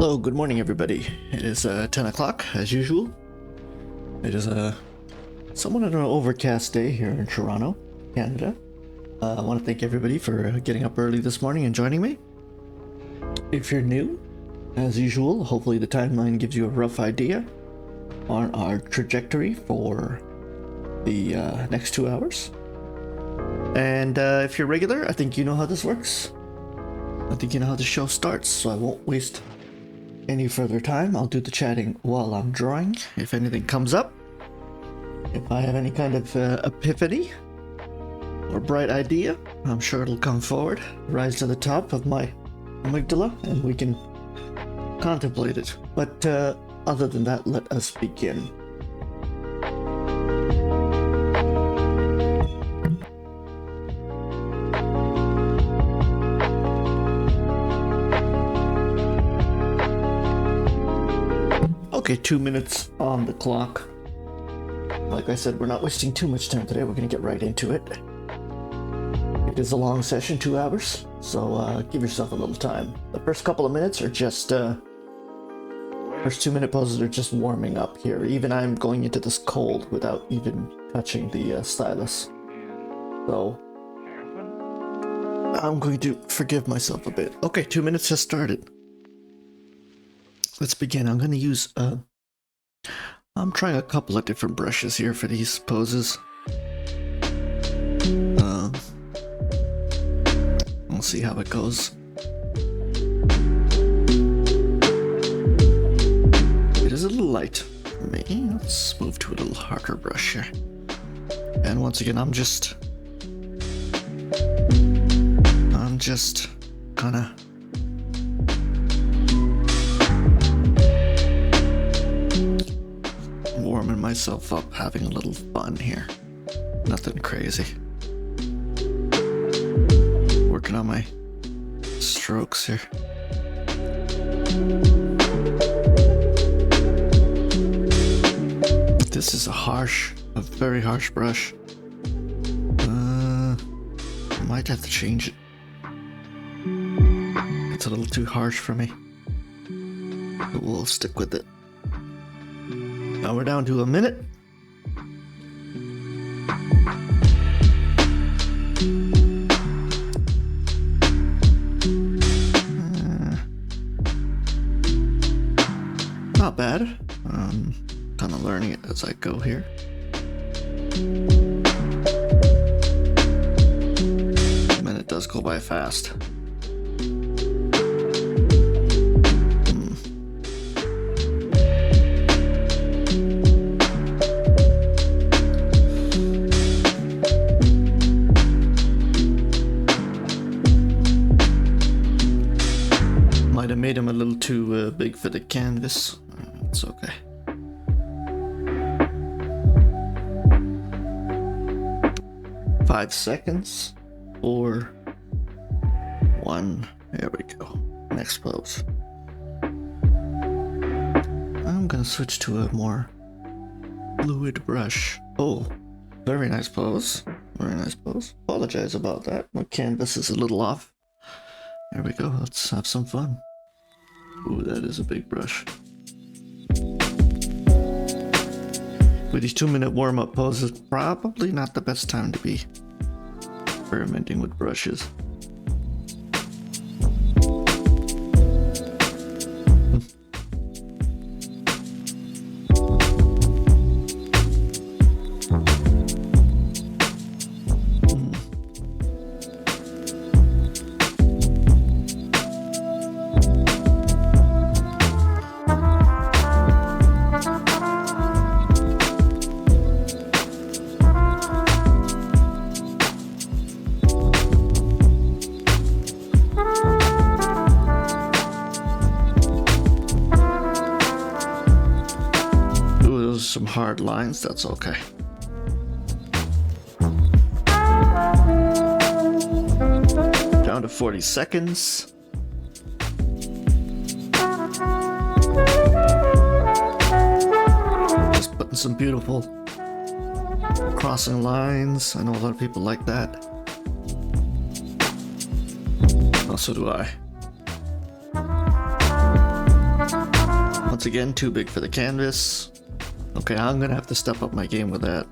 Hello, good morning everybody. It is 10 o'clock as usual. It is somewhat of an overcast day here in Toronto, Canada. I want to thank everybody for getting up early this morning and joining me. If you're new, as usual, hopefully the timeline gives you a rough idea on our trajectory for the next 2 hours. And if you're regular, I think you know how this works. I think you know how the show starts, so I won't waste any further time. I'll do the chatting while I'm drawing. If anything comes up, if I have any kind of epiphany or bright idea, I'm sure it'll come forward, rise to the top of my amygdala, and we can contemplate it. But other than that, let us begin. Okay, 2 minutes on the clock. Like I said, we're not wasting too much time today. We're going to get right into it. It is a long session, 2 hours, so give yourself a little time. The first couple of minutes are just, first 2 minute poses are just warming up here. Even I'm going into this cold without even touching the stylus. So, I'm going to forgive myself a bit. Okay, 2 minutes has started. Let's begin. I'm going to use, I'm trying a couple of different brushes here for these poses. We'll see how it goes. It is a little light for me. Let's move to a little harder brush here. And once again, I'm just kind of warming myself up, having a little fun here. Nothing crazy. Working on my strokes here. This is a very harsh brush. I might have to change it. It's a little too harsh for me. But we'll stick with it. Now we're down to a minute. Not bad. Kind of learning it as I go here. A minute does go by fast. Made him a little too big for the canvas. It's okay. Five seconds. 4, 1. There we go. Next pose. I'm gonna switch to a more fluid brush. Oh, very nice pose. Very nice pose. Apologize about that. My canvas is a little off. There we go. Let's have some fun. Ooh, that is a big brush. With these 2 minute warm up poses, probably not the best time to be experimenting with brushes. Some hard lines, that's okay. Down to 40 seconds. Just putting some beautiful crossing lines. I know a lot of people like that. So do I. Once again, too big for the canvas. Okay, I'm gonna have to step up my game with that.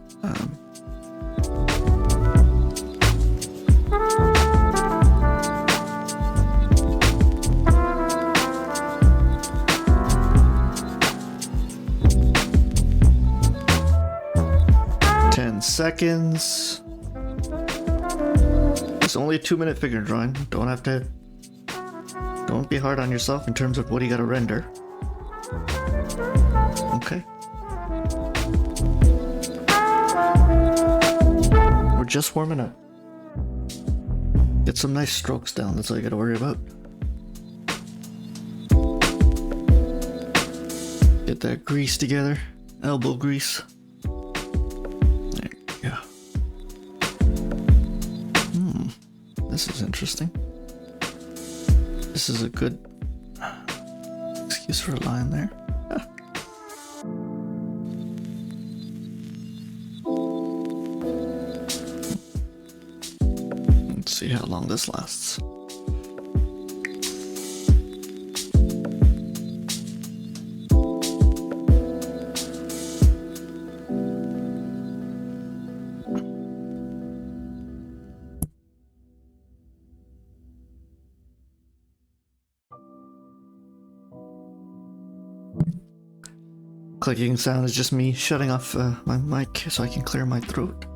10 seconds. It's only a 2-minute figure drawing. Don't be hard on yourself in terms of what you gotta render. Okay. We're just warming up. Get some nice strokes down, that's all you gotta worry about. Get that grease together. Elbow grease. There you go. This is interesting. This is a good excuse for a line there. Let's see how long this lasts. Clicking sound is just me shutting off my mic so I can clear my throat.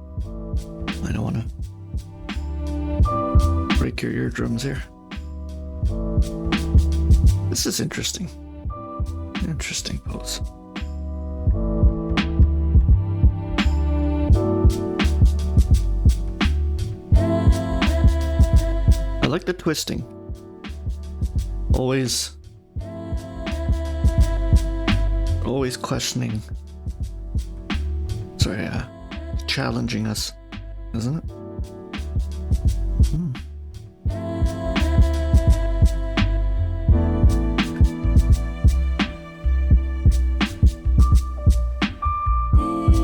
I don't want to break your eardrums here. This is interesting. Interesting pose. I like the twisting. Always questioning. Sorry, challenging us, isn't it?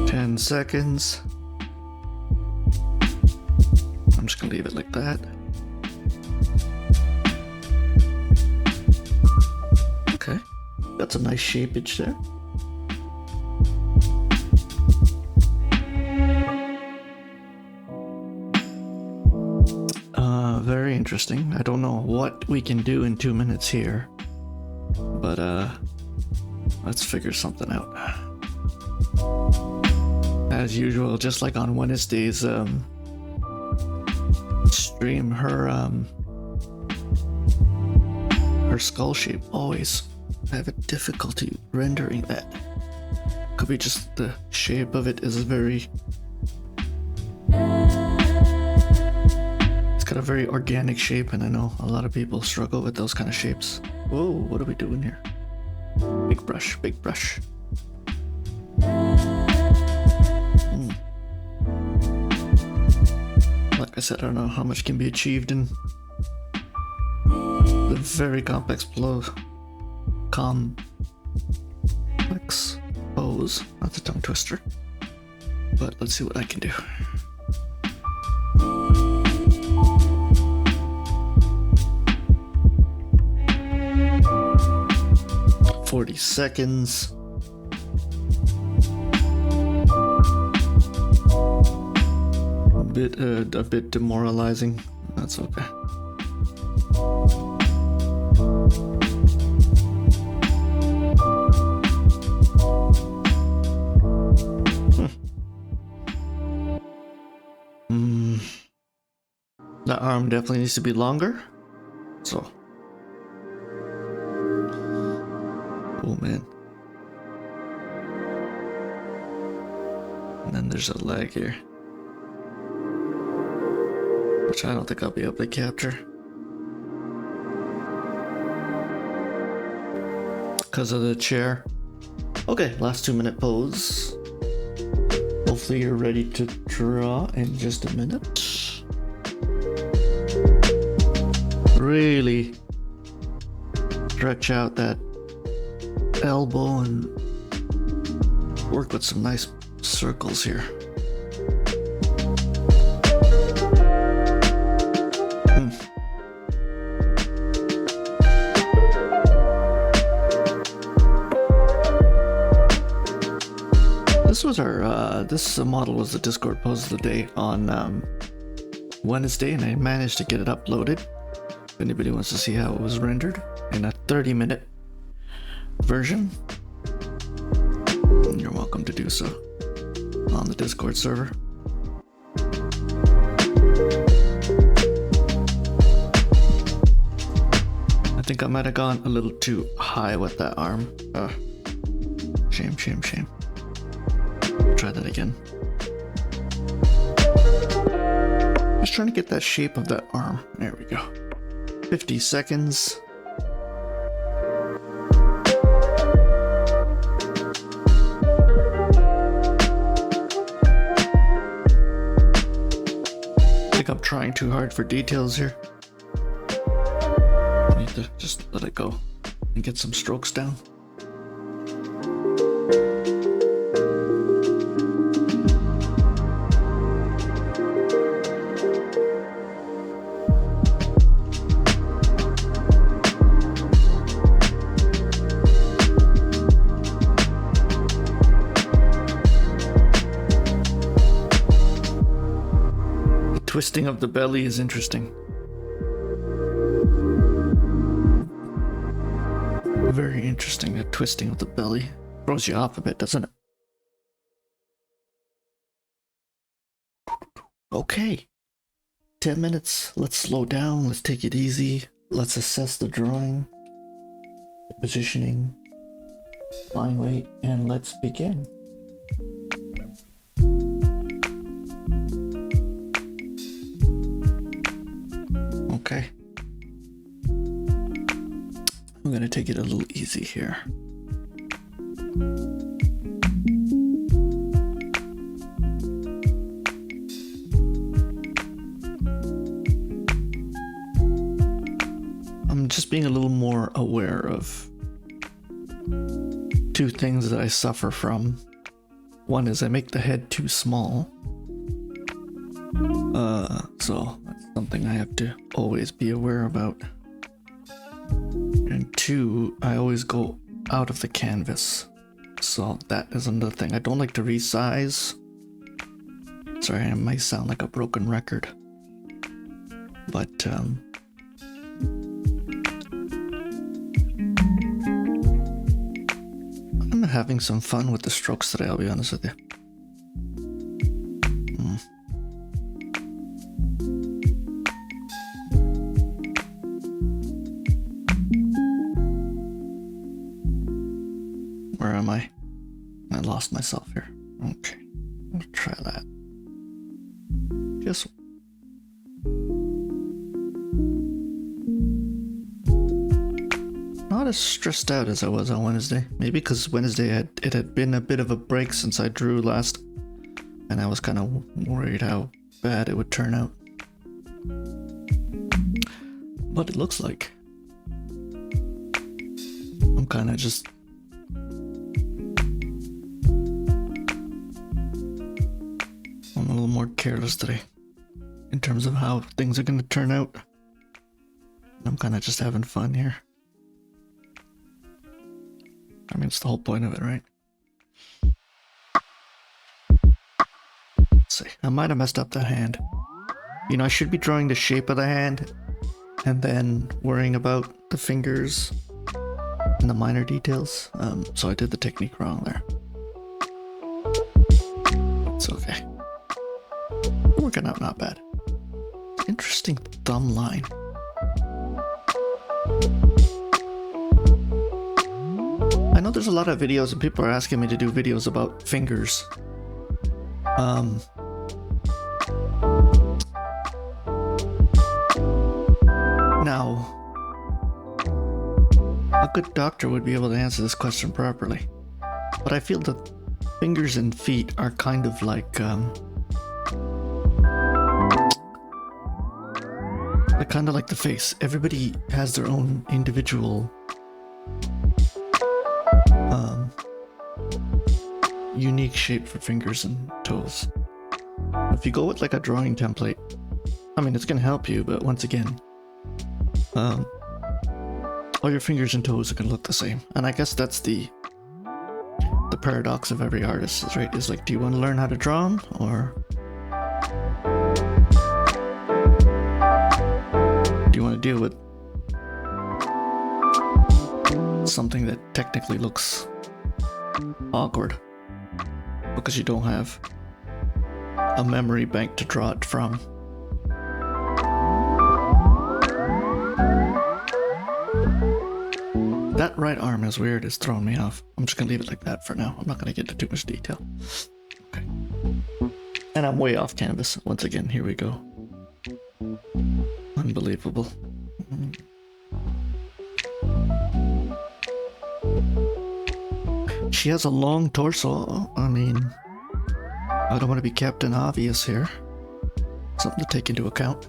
Ten seconds. I'm just gonna leave it like that. Okay, got some nice shapeage there. Very interesting. I don't know what we can do in 2 minutes here, but let's figure something out. As usual, just like on Wednesday's stream, her skull shape, always I have a difficulty rendering that. Could be just the shape of it is very, got a very organic shape, and I know a lot of people struggle with those kind of shapes. Whoa, what are we doing here? Big brush, big brush. Like I said, I don't know how much can be achieved in the very complex pose. That's a tongue twister. But let's see what I can do. 40 seconds. A bit demoralizing. That's okay. That arm definitely needs to be longer. So. Oh man. And then there's a leg here, which I don't think I'll be able to capture because of the chair. Okay, last 2-minute pose. Hopefully you're ready to draw in just a minute. Really stretch out that elbow and work with some nice circles here. was our this model was the Discord pose of the day on Wednesday, and I managed to get it uploaded. If anybody wants to see how it was rendered in a 30-minute version, you're welcome to do so on the Discord server. I think I might have gone a little too high with that arm. Shame. Try that again. Just trying to get that shape of that arm. There we go. 50 seconds. I think I'm trying too hard for details here. I need to just let it go and get some strokes down. Twisting of the belly is interesting. Very interesting, the twisting of the belly. Throws you off a bit, doesn't it? Okay. 10 minutes. Let's slow down. Let's take it easy. Let's assess the drawing, the positioning, line weight, and let's begin. Okay. I'm gonna take it a little easy here. I'm just being a little more aware of two things that I suffer from. One is I make the head too small. So that's something I have to always be aware about. And two, I always go out of the canvas. So that is another thing. I don't like to resize. Sorry, I might sound like a broken record. But I'm having some fun with the strokes today, I'll be honest with you. Where am I? I lost myself here. Okay, I'll try that. Just not as stressed out as I was on Wednesday. Maybe because Wednesday it had been a bit of a break since I drew last, and I was kind of worried how bad it would turn out. But it looks like I'm kind of just I'm a little more careless today in terms of how things are going to turn out. I'm kind of just having fun here. I mean, it's the whole point of it, right? Let's see. I might have messed up that hand. You know, I should be drawing the shape of the hand and then worrying about the fingers and the minor details. So I did the technique wrong there. It's okay. Working out not bad. Interesting thumb line. I know there's a lot of videos and people are asking me to do videos about fingers. Now, a good doctor would be able to answer this question properly. But I feel that fingers and feet are kind of like they're kind of like the face. Everybody has their own individual unique shape for fingers and toes. If you go with like a drawing template, I mean, it's gonna help you, but once again, all your fingers and toes are gonna look the same. And I guess that's the the paradox of every artist is, right? Is like, do you want to learn how to draw 'em, or do you want to deal with something that technically looks awkward because you don't have a memory bank to draw it from? That right arm is weird, it's throwing me off. I'm just gonna leave it like that for now. I'm not gonna get into too much detail. Okay. And I'm way off canvas. Once again, here we go. Unbelievable. She has a long torso. I mean, I don't want to be Captain Obvious here. Something to take into account.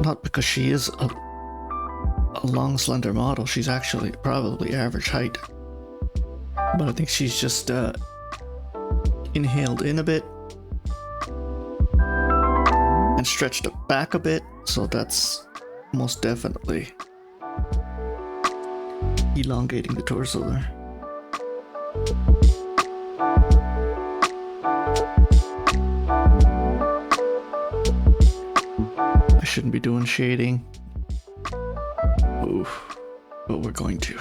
Not because she is a long, slender model. She's actually probably average height. But I think she's just inhaled in a bit and stretched it back a bit. So that's most definitely elongating the torso there. I shouldn't be doing shading. Oof, but we're going to.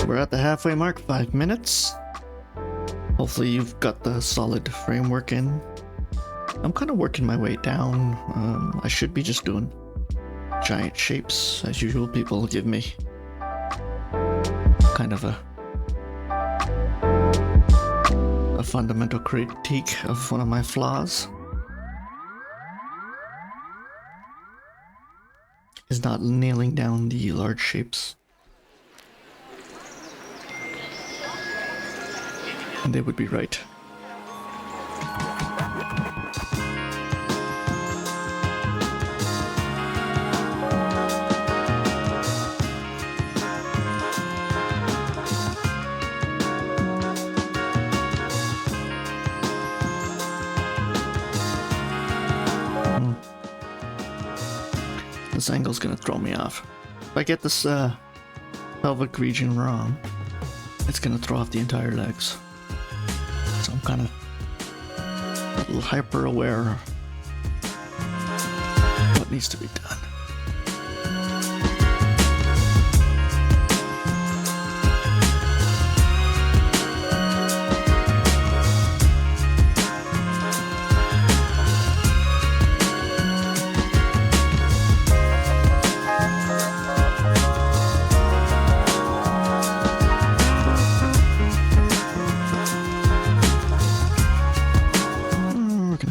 We're at the halfway mark, 5 minutes. Hopefully you've got the solid framework in. I'm kind of working my way down. I should be just doing giant shapes as usual. People give me kind of a fundamental critique of one of my flaws is not nailing down the large shapes. And they would be right. This angle's gonna throw me off. If I get this pelvic region wrong, it's gonna throw off the entire legs. So I'm kind of a little hyper aware of what needs to be done.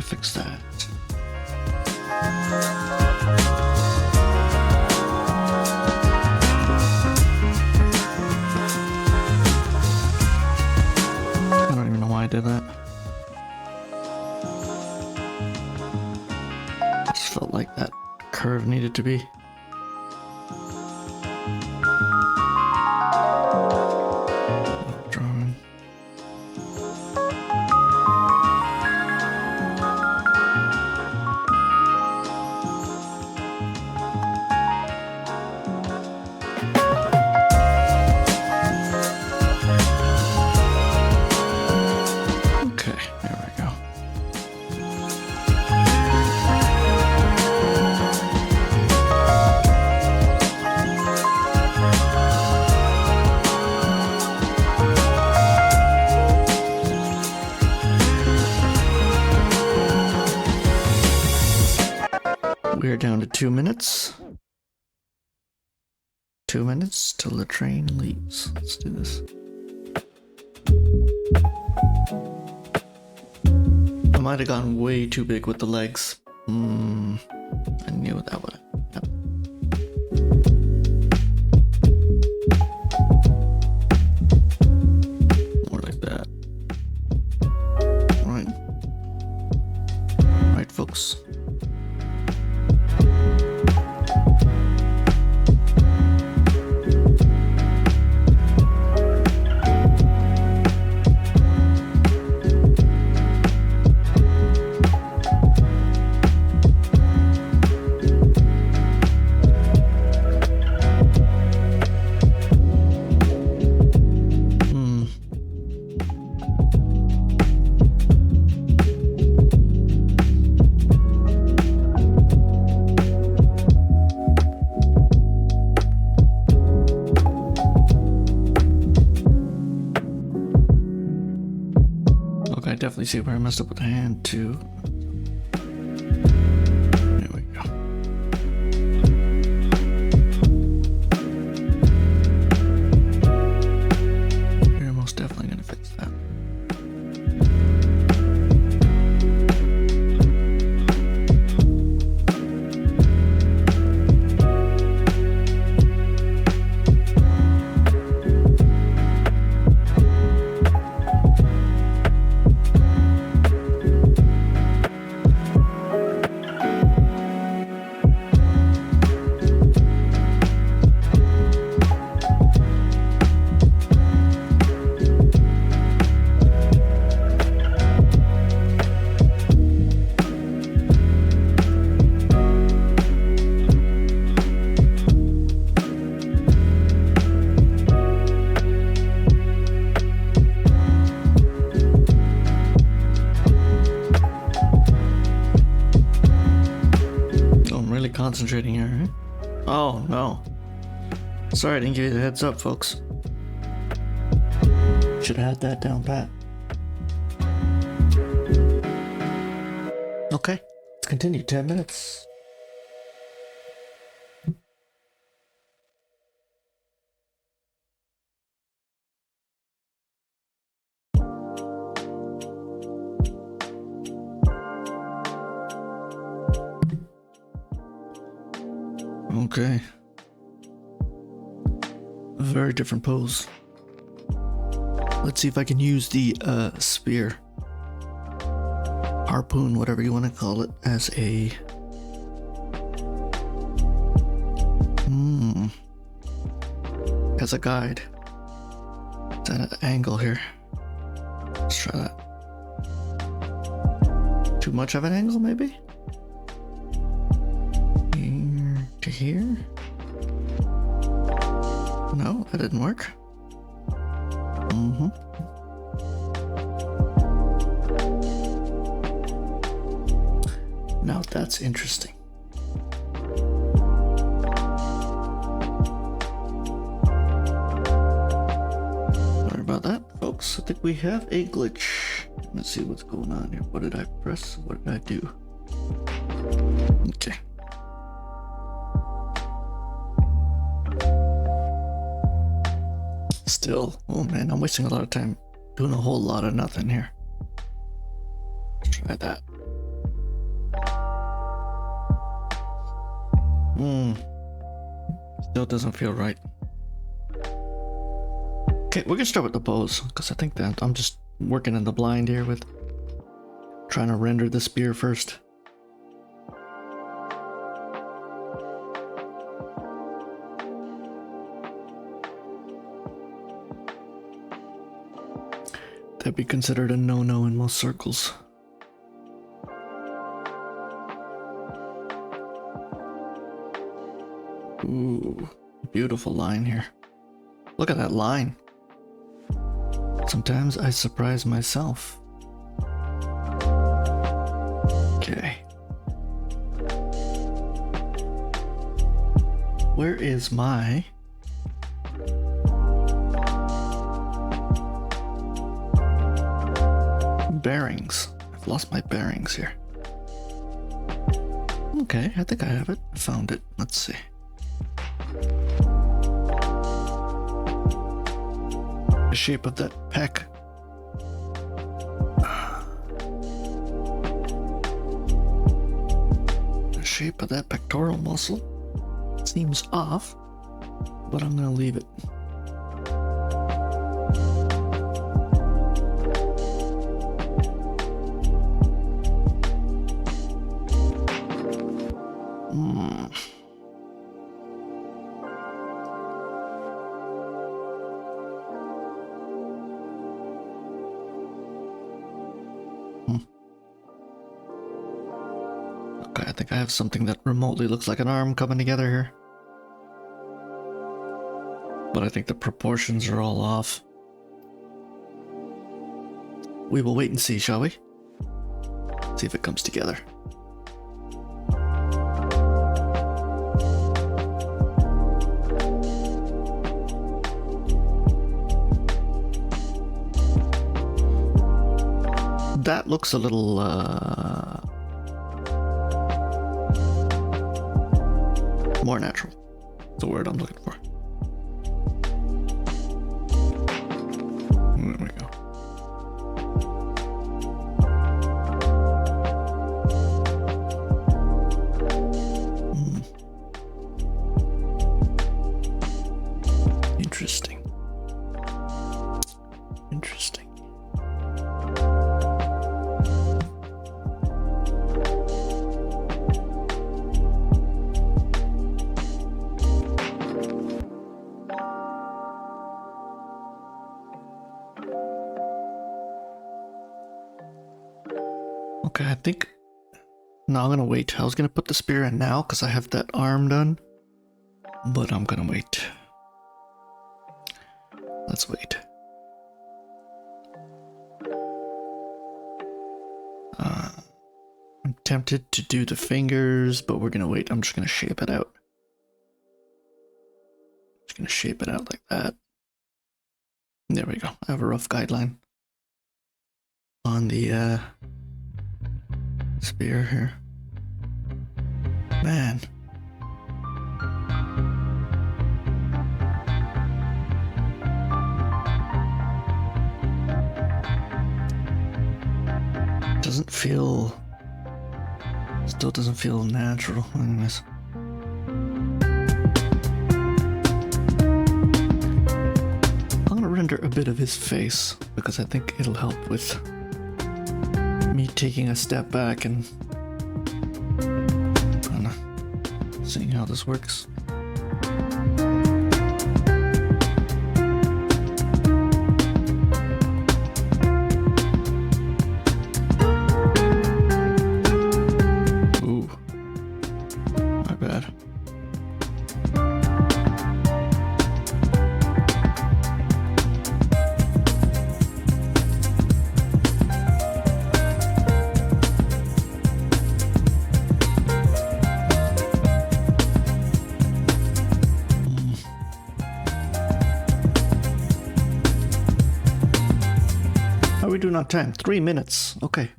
Fix that. I don't even know why I did that. I just felt like that curve needed to be. Drawing. We're down to 2 minutes. 2 minutes till the train leaves. Let's do this. I might have gone way too big with the legs. I knew that would happen. More like that. Right. Right, folks. me see where I messed up with the hand too. There we go. We're most definitely gonna fix that. Concentrating here, right? Oh no. Sorry I didn't give you the heads up, folks. Should have had that down pat. Okay, let's continue. 10 minutes. Okay. A very different pose. Let's see if I can use the spear, harpoon, whatever you want to call it, as a as a guide. It's at an angle here. Let's try that. Too much of an angle, maybe? To here? No, that didn't work. Now that's interesting. Sorry about that, folks. I think we have a glitch. Let's see what's going on here. What did I press? What did I do? Okay. Still, oh man, I'm wasting a lot of time doing a whole lot of nothing here. Let's try that. Still doesn't feel right. Okay, we're gonna start with the pose, because I think that I'm just working in the blind here with trying to render the spear first. That'd be considered a no-no in most circles. Ooh, beautiful line here. Look at that line. Sometimes I surprise myself. Okay. Where is my... bearings? I've lost my bearings here. Okay, I think I have it. I found it. Let's see. The shape of that pec. The shape of that pectoral muscle seems off, but I'm gonna leave it. Okay, I think I have something that remotely looks like an arm coming together here. But I think the proportions are all off. We will wait and see, shall we? See if it comes together. That that looks a little more natural. That's the word I'm looking for. There we go. Interesting. Interesting. Okay, I think... No, I'm gonna wait. I was gonna put the spear in now because I have that arm done. But I'm gonna wait. Let's wait. I'm tempted to do the fingers, but we're gonna wait. I'm just gonna shape it out. Just gonna shape it out like that. There we go. I have a rough guideline on the spear here. Man. Doesn't feel... Still doesn't feel natural. Anyways. I'm gonna render a bit of his face because I think it'll help with me taking a step back and kind of seeing how this works. Ooh, my bad. How are we doing on time? 3 minutes. Okay.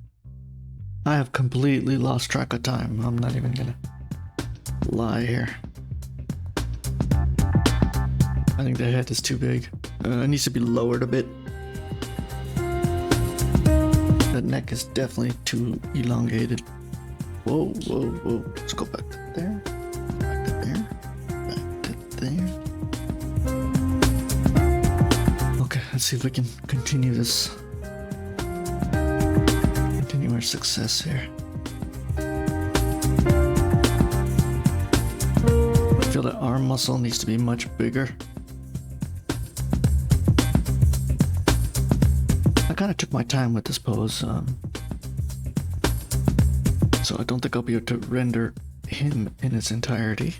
I have completely lost track of time. I'm not even gonna lie here. I think the head is too big. It needs to be lowered a bit. The neck is definitely too elongated. Whoa, whoa, whoa. Let's go back to there. Back to there. Back to there. Okay, let's see if we can continue this. Continue our success here. I feel the arm muscle needs to be much bigger. I kind of took my time with this pose, so I don't think I'll be able to render him in its entirety.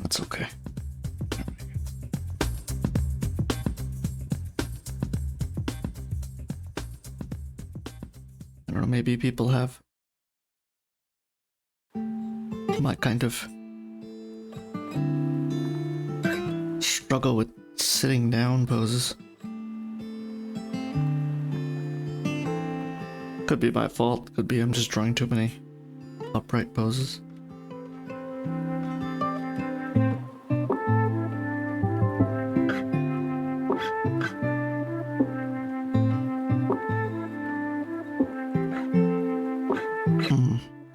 That's okay. I don't know, maybe people have my kind of struggle with sitting down poses. Could be my fault, could be I'm just drawing too many upright poses.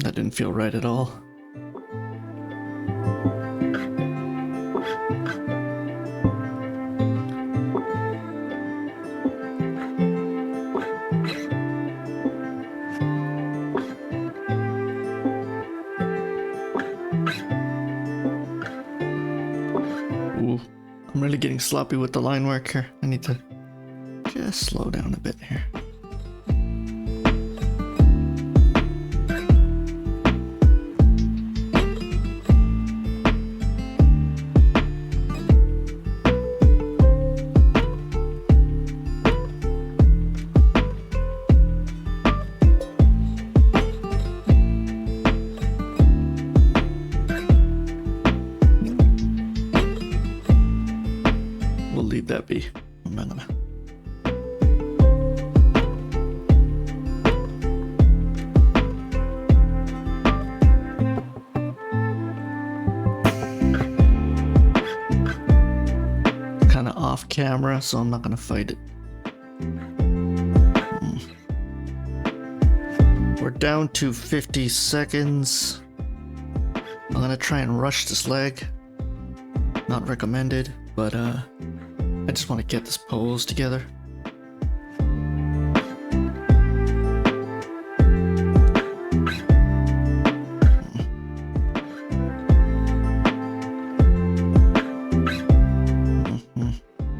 That didn't feel right at all. Ooh, I'm really getting sloppy with the line work here. I need to just slow down a bit here. We'll leave that be. I'm not gonna off camera, so I'm not gonna fight it. We're down to 50 seconds. I'm gonna try and rush this leg. Not recommended, but I just want to get this pose together.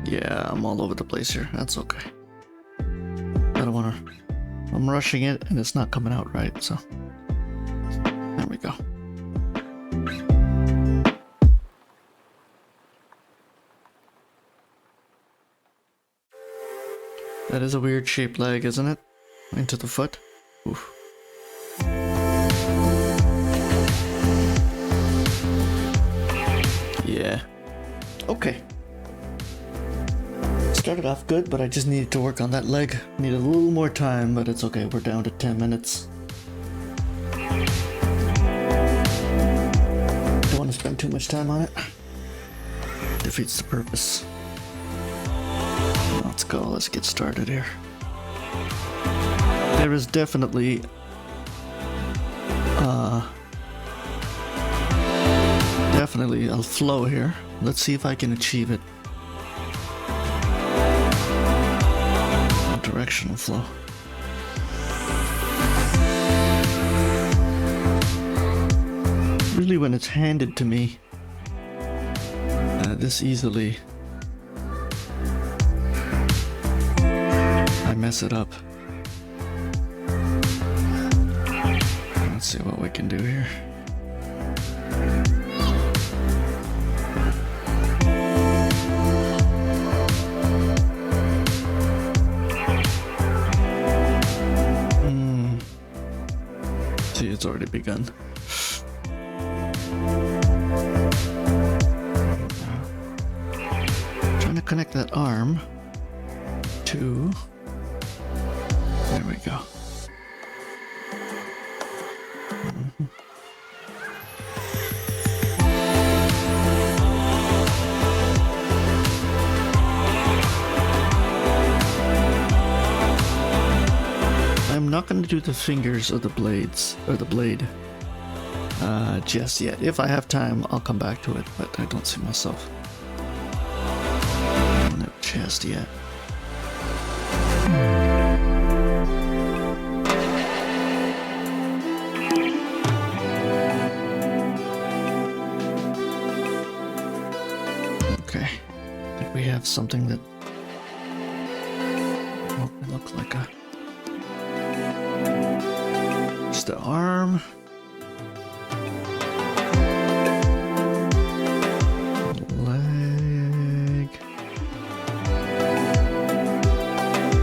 Yeah, I'm all over the place here. That's okay. I don't want to... I'm rushing it and it's not coming out right, so... There we go. That is a weird shaped leg, isn't it? Into the foot. Oof. Yeah. Okay. Started off good, but I just needed to work on that leg. Needed a little more time, but it's okay. We're down to 10 minutes. Don't want to spend too much time on it. Defeats the purpose. Let's go. Let's get started here. There is definitely a flow here. Let's see if I can achieve it. A directional flow. Really, when it's handed to me this easily, I mess it up. Let's see what we can do here. See, it's already begun. Trying to connect that arm to... There we go. I'm not going to do the fingers or the blades, or the blade, just yet. If I have time, I'll come back to it, but I don't see myself doing it just yet. Okay, I think we have something that looks like a... Just the arm. Leg.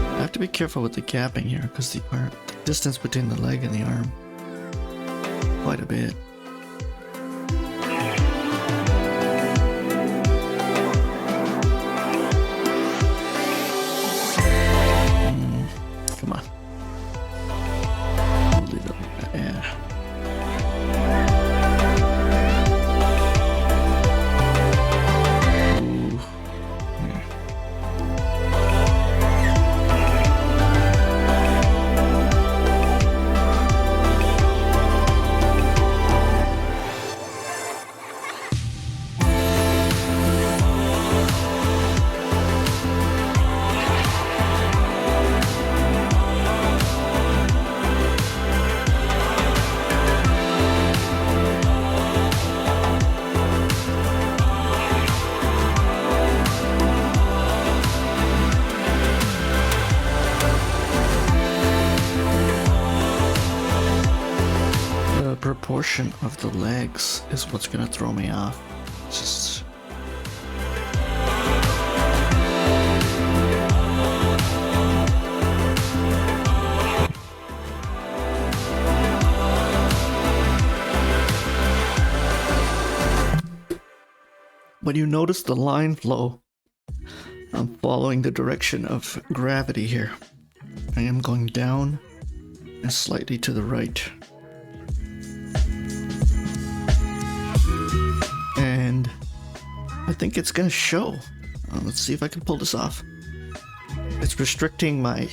I have to be careful with the gapping here because the distance between the leg and the arm quite a bit. Come on. We'll leave it like that, yeah. Ooh. Yeah. The proportion of the legs is what's gonna throw me off. It's just... When you notice the line flow, I'm following the direction of gravity here. I am going down and slightly to the right. And I think it's gonna show. Let's see if I can pull this off. It's restricting my...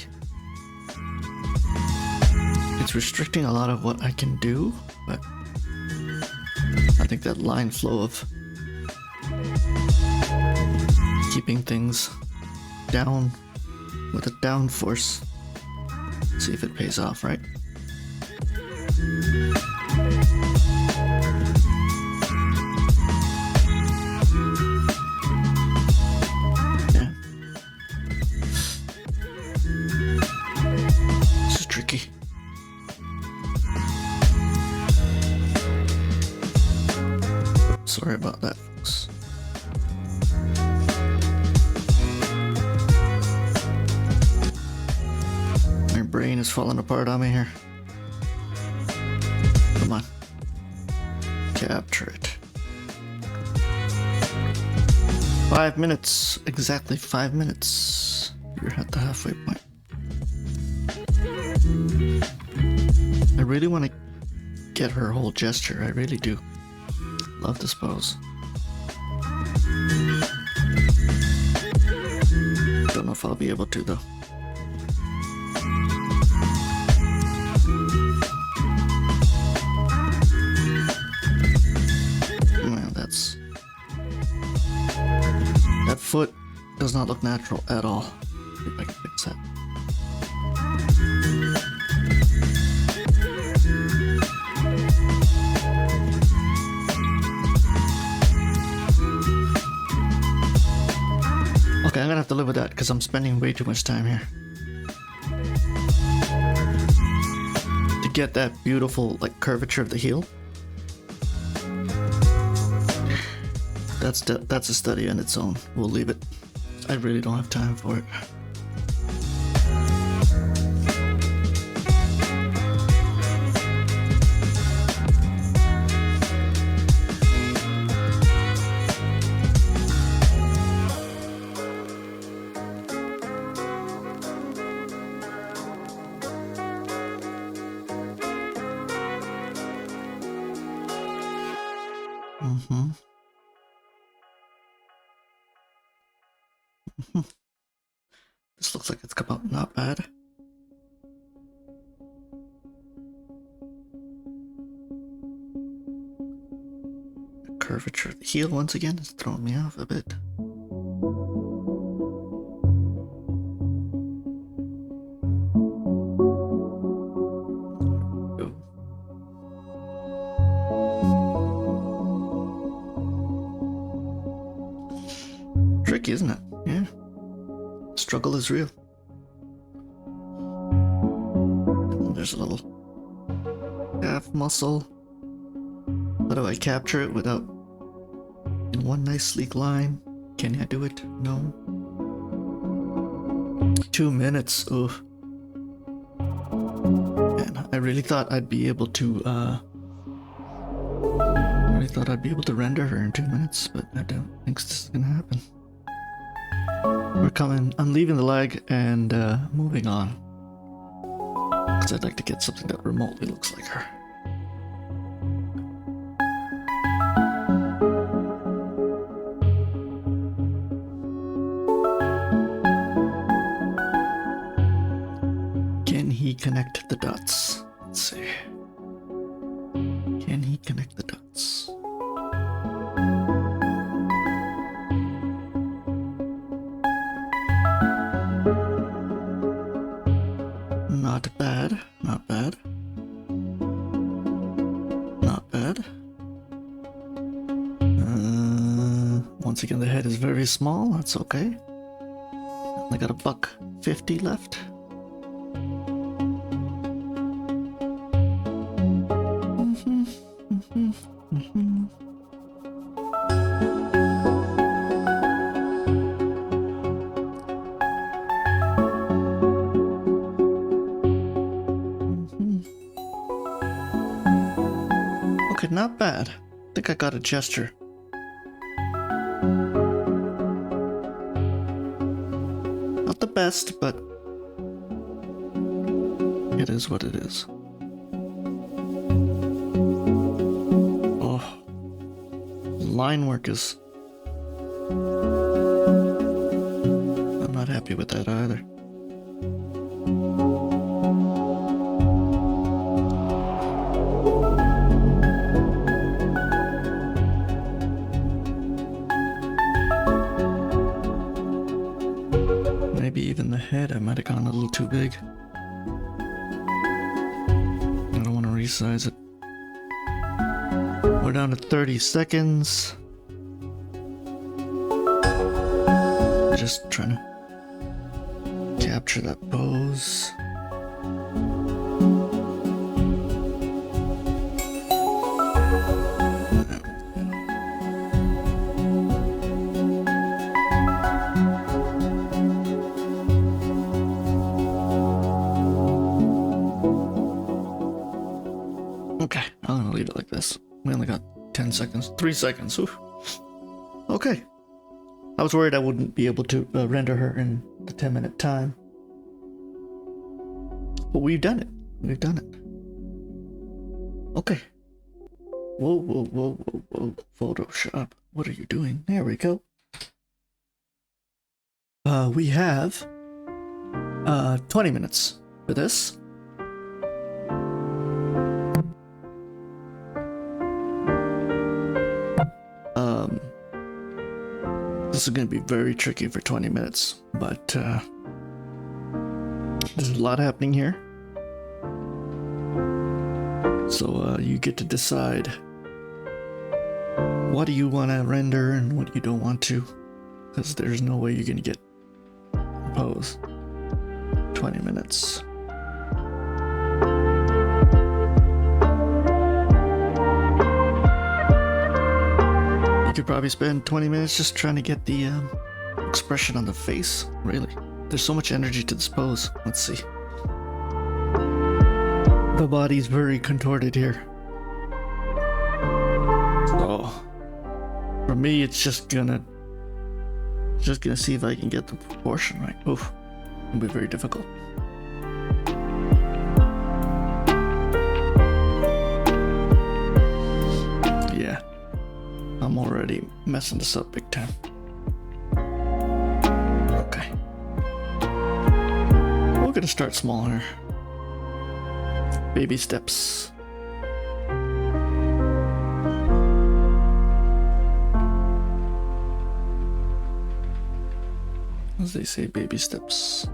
It's restricting a lot of what I can do, but I think that line flow of keeping things down with a down force. See if it pays off, right? Yeah. This is tricky. Sorry about that, folks. My brain is falling apart on me here. Come on. Capture it. 5 minutes. Exactly 5 minutes. You're at the halfway point. I really want to get her whole gesture. I really do. Love this pose. Don't know if I'll be able to though. Man, that foot does not look natural at all. See if I can fix that. Okay, I'm gonna have to live with that because I'm spending way too much time here to get that beautiful like curvature of the heel. That's a study on its own. We'll leave it. I really don't have time for it. This looks like it's come out not bad. The curvature of the heel once again is throwing me off a bit. Tricky, isn't it? Yeah. Struggle is real. And there's a little calf muscle. How do I capture it without in one nice sleek line? Can I do it? No. 2 minutes. Oof. Man, I really thought I'd be able to render her in 2 minutes, but I don't think this is gonna happen. We're coming. I'm leaving the leg and moving on. Because I'd like to get something that remotely looks like her. Can he connect the dots? Let's see. Can he connect the dots? Not bad, not bad. Not bad. Once again, the head is very small, that's okay. I got $1.50 left. Okay, not bad. I think I got a gesture. Not the best, but it is what it is. Oh, line work is happy with that either. Maybe even the head, I might have gone a little too big. I don't want to resize it. We're down to 30 seconds. Just trying to capture that pose. Okay, I'm gonna leave it like this. We only got 10 seconds. 3 seconds. Oof. Okay. I was worried I wouldn't be able to render her in the 10-minute time. But we've done it. We've done it. Okay. Whoa, whoa, whoa, whoa, whoa. Photoshop. What are you doing? There we go. We have 20 minutes for this. This is going to be very tricky for 20 minutes, but there's a lot happening here. So you get to decide what do you want to render and what you don't want to, because there's no way you're going to get a pose. 20 minutes. You could probably spend 20 minutes just trying to get the expression on the face, really. There's so much energy to this pose. Let's see. The body's very contorted here. So, for me, it's just gonna see if I can get the proportion right. Oof, it'll be very difficult. Yeah. I'm already messing this up big time. Okay. We're gonna start small here. Baby steps. As they say, baby steps.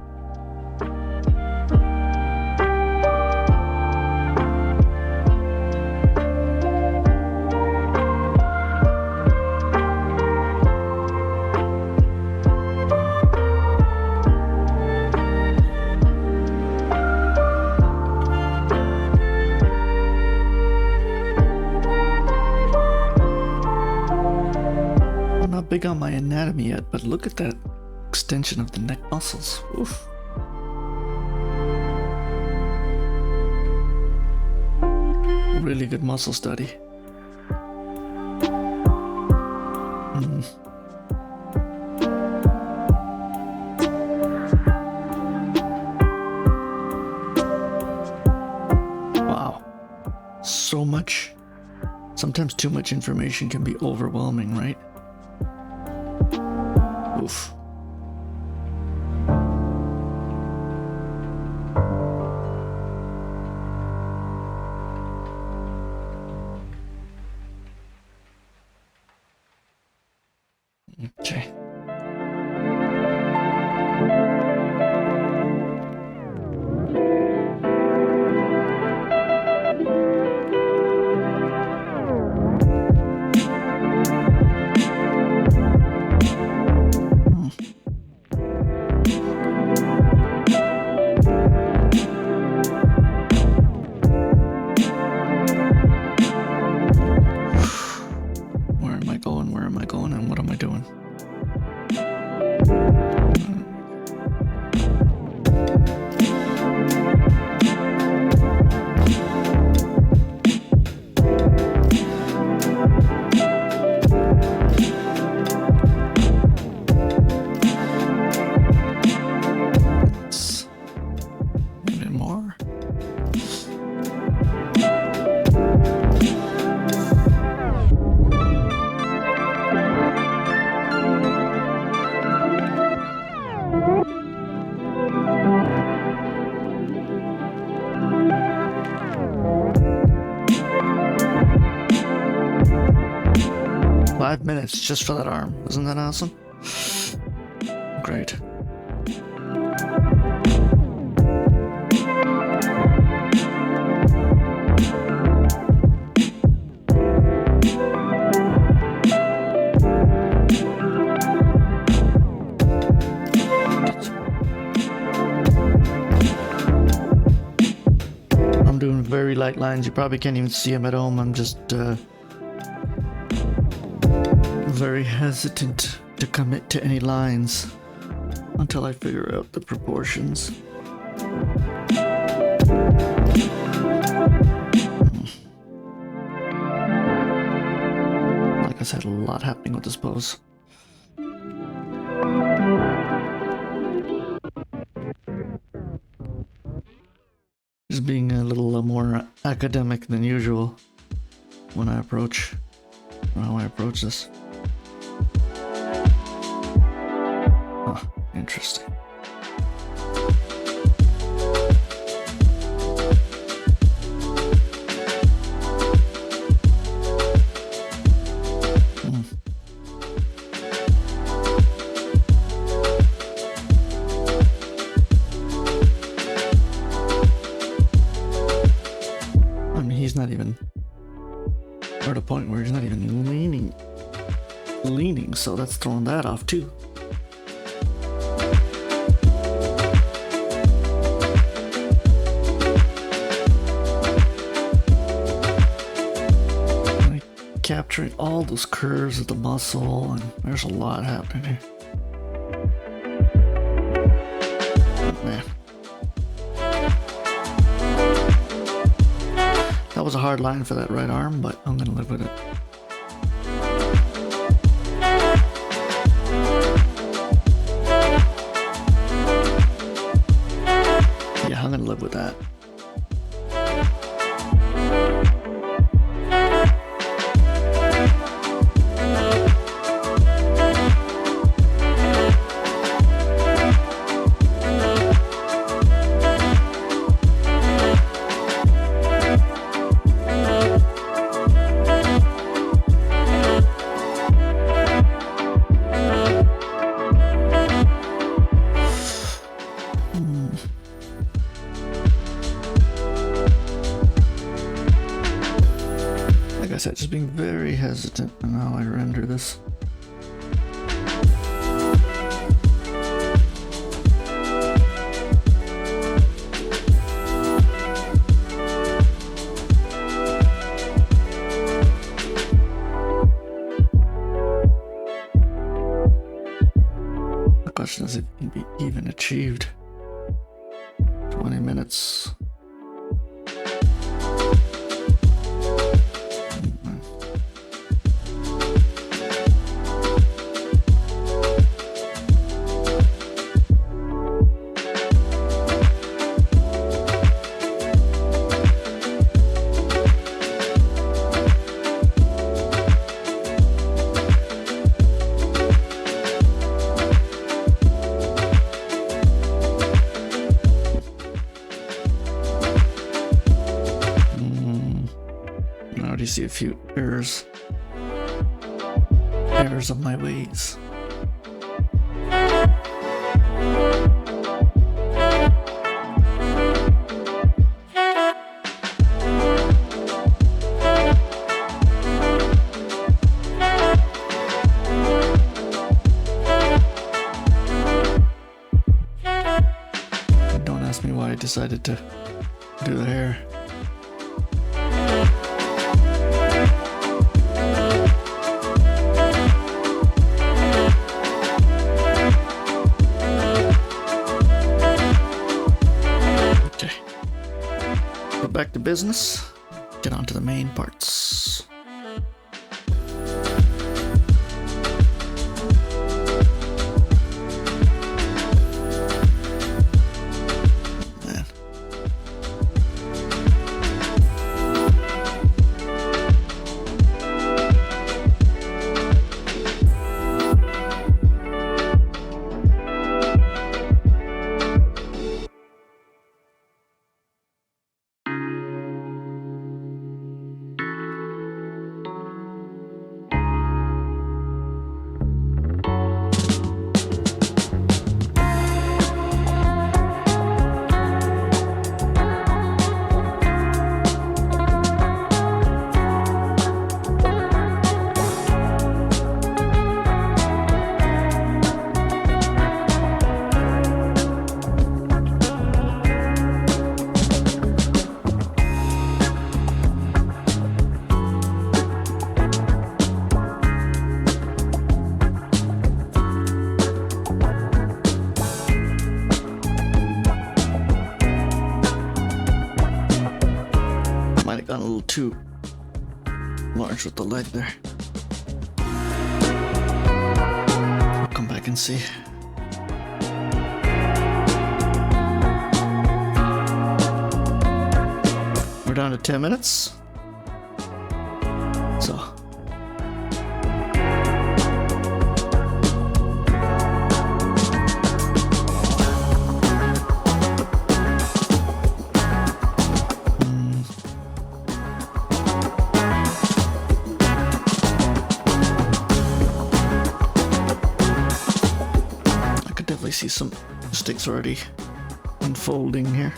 Big on my anatomy yet, but look at that extension of the neck muscles. Oof. Really good muscle study. Wow. So much. Sometimes too much information can be overwhelming, right? Oof. Okay. Where am I going and what am I doing? 5 minutes just for that arm. Isn't that awesome? Great. I'm doing very light lines. You probably can't even see them at home. I'm just very hesitant to commit to any lines until I figure out the proportions. Like I said, a lot happening with this pose. Just being a little more academic than usual when I approach, or how I approach this. Huh, interesting. I mean, he's not even, we're at a point where he's not even leaning, so that's throwing that off too. Capturing all those curves of the muscle, and there's a lot happening here. Oh, man. That was a hard line for that right arm, but I'm gonna live with it. Yeah, I'm gonna live with that. Like I said, just being very hesitant in how I render this. The question is if it can be even achieved. 20 minutes. I already see a few errors of my ways. Don't ask me why I decided to do the hair. Back to business, get on to the main parts. Man. little too large with the leg there. I'll come back and see. We're down to 10 minutes. So. I see some sticks already unfolding here.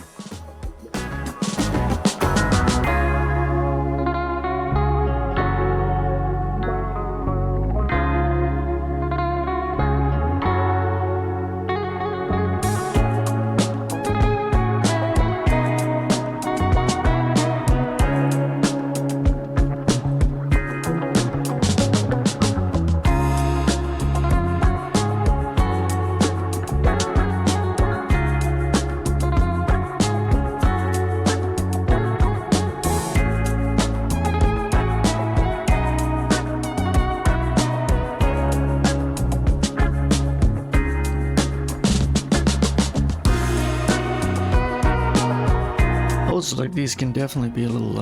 Poses like these can definitely be a little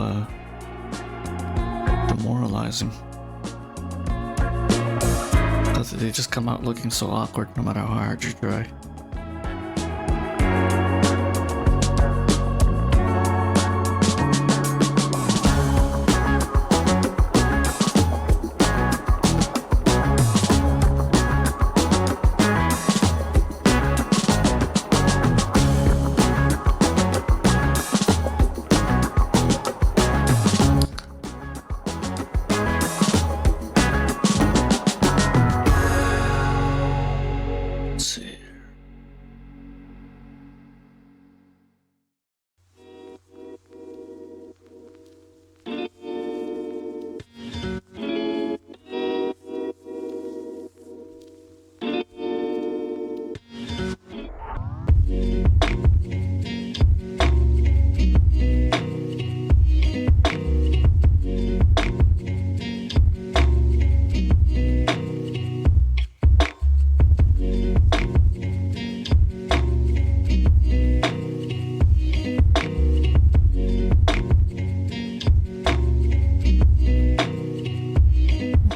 demoralizing, because they just come out looking so awkward no matter how hard you try.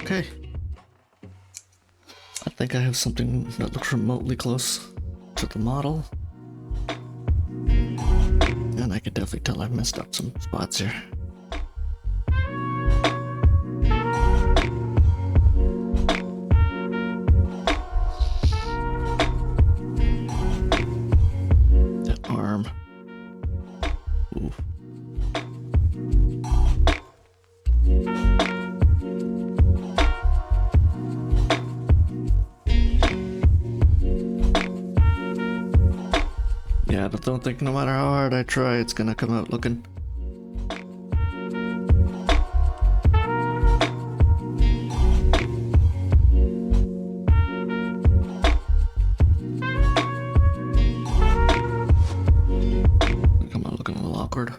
Okay. I think I have something that looks remotely close to the model. And I can definitely tell I've messed up some spots here. That arm. Ooh. Yeah, but don't think no matter how hard I try, it's gonna come out looking. Come out looking a little awkward.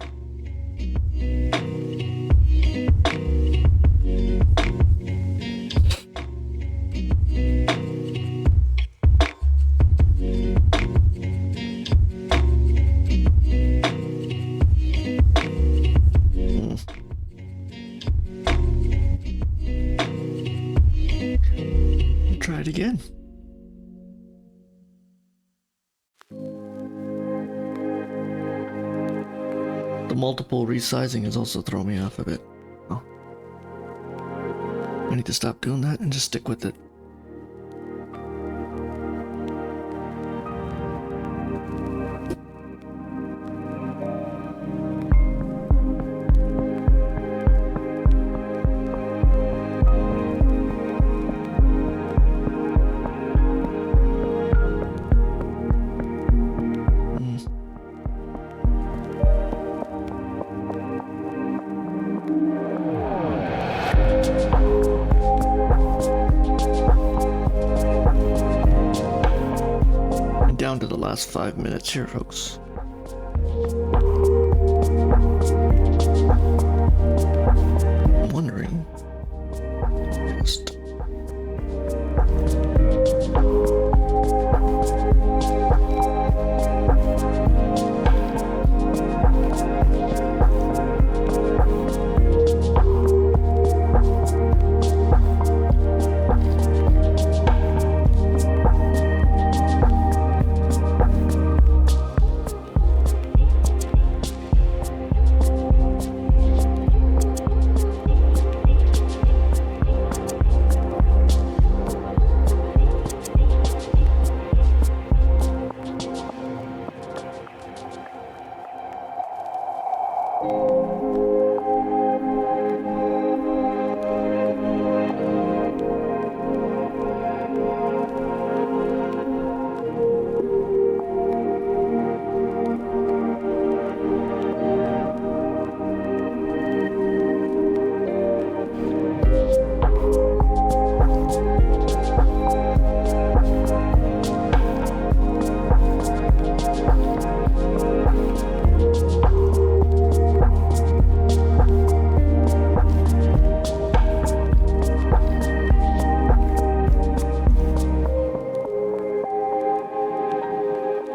Try it again. The multiple resizing is also throwing me off a bit. Oh. I need to stop doing that and just stick with it. Down to the last 5 minutes here, folks. first.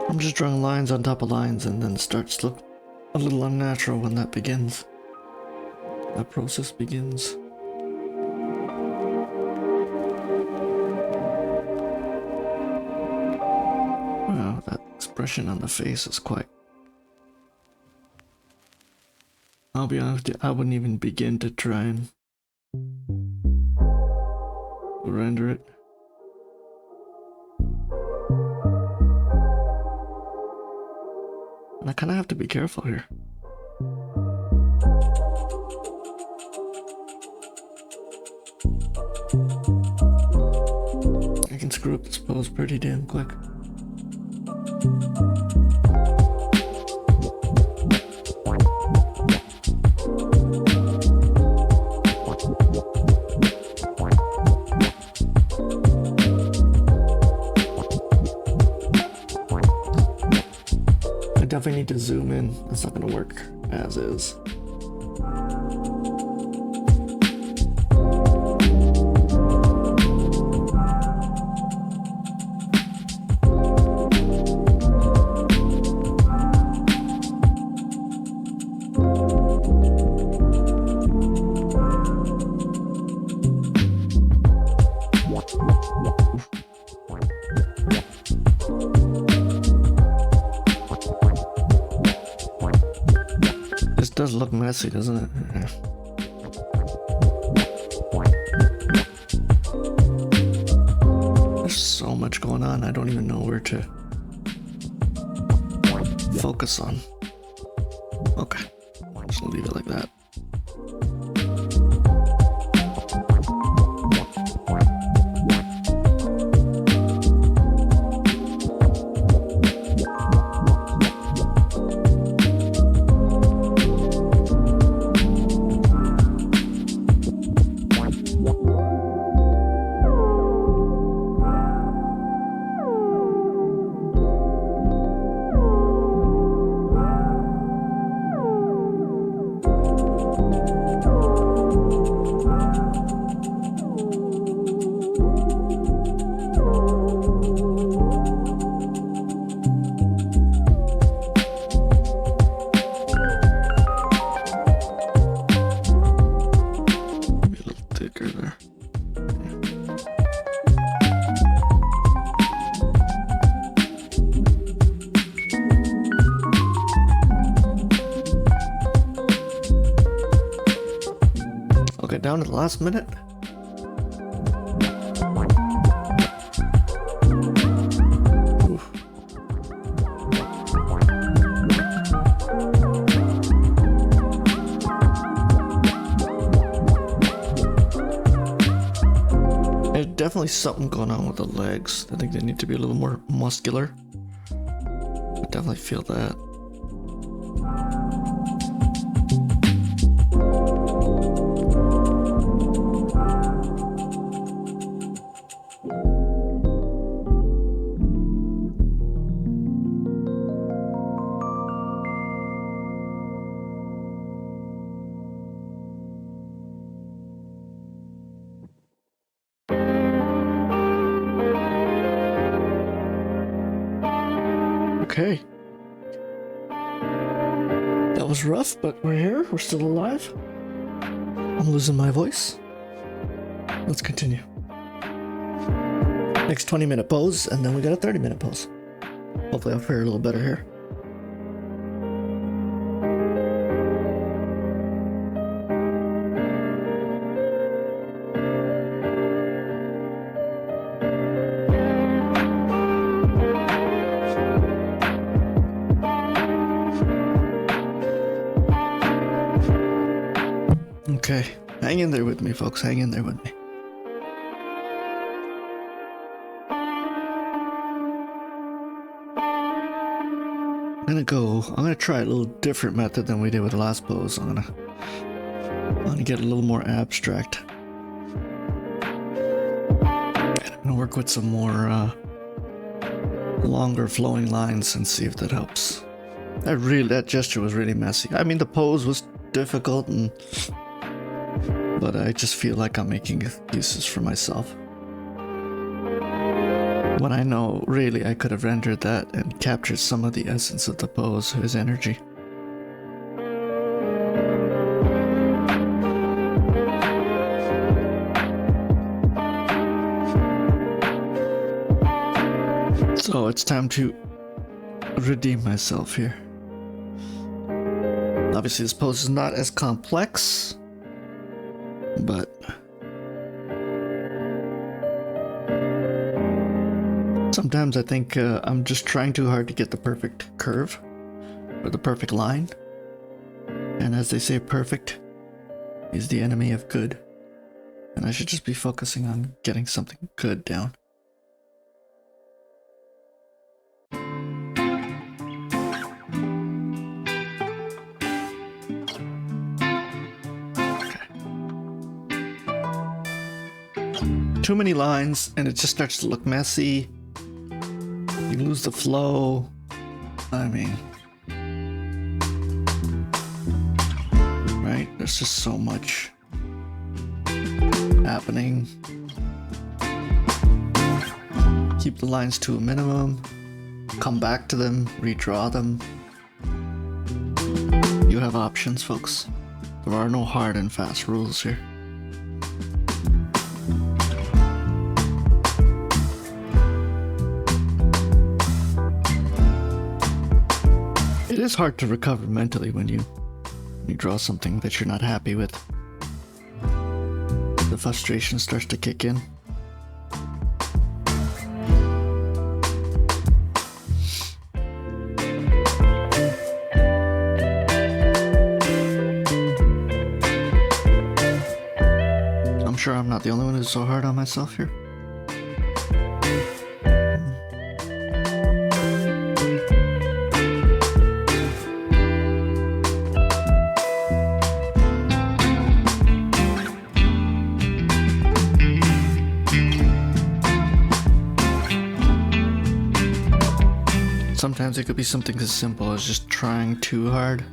I'm just drawing lines on top of lines and then starts to look a little unnatural when that begins. That process begins. Wow, that expression on the face is quite... I'll be honest with you, I wouldn't even begin to try and render it. And I kind of have to be careful here. I can screw up this pose pretty damn quick. I definitely need to zoom in. That's not going to work as is. This does look messy, doesn't it? Yeah. There's so much going on, I don't even know where to focus on. Okay, just leave it like that. Okay, down to the last minute. Oof. There's definitely something going on with the legs. I think they need to be a little more muscular. I definitely feel that. Okay. That was rough, but we're here. We're still alive. I'm losing my voice. Let's continue. Next 20-minute pose, and then we got a 30-minute pose. Hopefully I'll fare a little better here. Okay, hang in there with me, folks. Hang in there with me. I'm gonna try a little different method than we did with the last pose. I'm gonna get a little more abstract. I'm gonna work with some more longer flowing lines and see if that helps. That gesture was really messy. I mean, the pose was difficult, but I just feel like I'm making excuses for myself. When I know, really, I could have rendered that and captured some of the essence of the pose, his energy. So it's time to redeem myself here. Obviously, this pose is not as complex, but sometimes I think I'm just trying too hard to get the perfect curve or the perfect line. And as they say, perfect is the enemy of good. And I should just be focusing on getting something good down. Too many lines and it just starts to look messy. You lose the flow. I mean, right? There's just so much happening. Keep the lines to a minimum. Come back to them, redraw them. You have options, folks. There are no hard and fast rules here. It is hard to recover mentally when you draw something that you're not happy with. The frustration starts to kick in. I'm sure I'm not the only one who's so hard on myself here. Sometimes it could be something as simple as just trying too hard.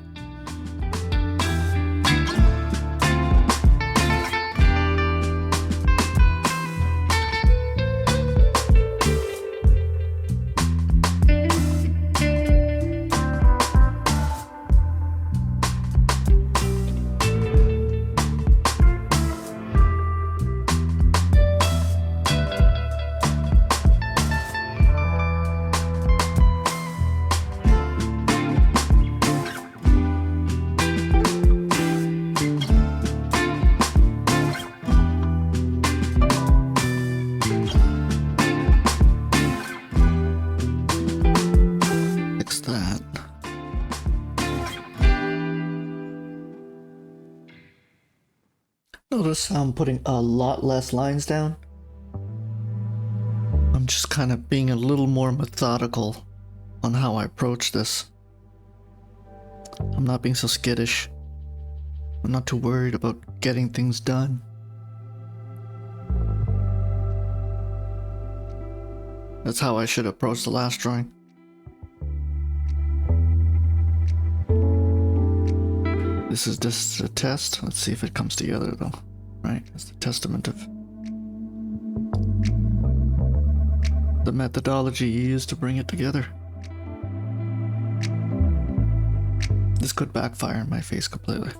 Notice how I'm putting a lot less lines down. I'm just kind of being a little more methodical on how I approach this. I'm not being so skittish. I'm not too worried about getting things done. That's how I should approach the last drawing. This is just a test. Let's see if it comes together though. Right? It's the testament of the methodology you use to bring it together. This could backfire in my face completely.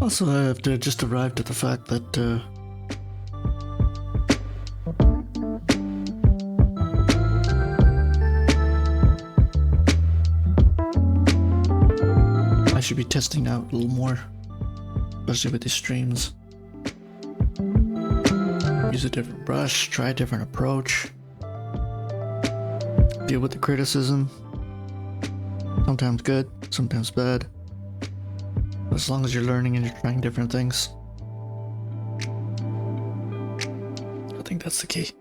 Also, I have just arrived at the fact that I should be testing out a little more, especially with these streams. Use a different brush, try a different approach, deal with the criticism. Sometimes good, sometimes bad. As long as you're learning and you're trying different things. I think that's the key.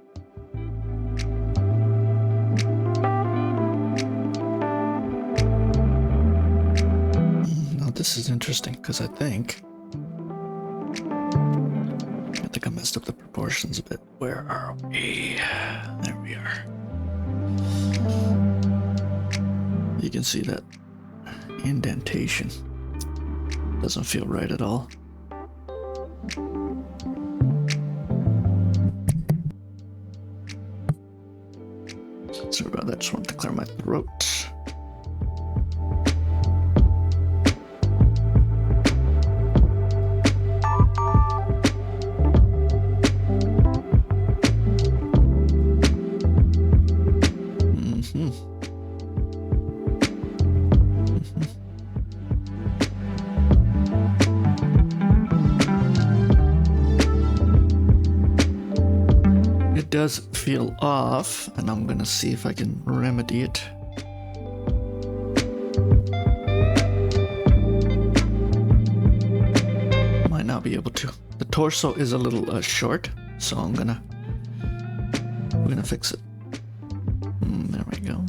Now this is interesting because I think I messed up the proportions a bit. Where are we? There we are. You can see that indentation. Doesn't feel right at all. Sorry about that, just wanted to clear my throat. Does feel off, and I'm gonna see if I can remedy it. Might not be able to. The torso is a little short, so we're gonna fix it. There we go.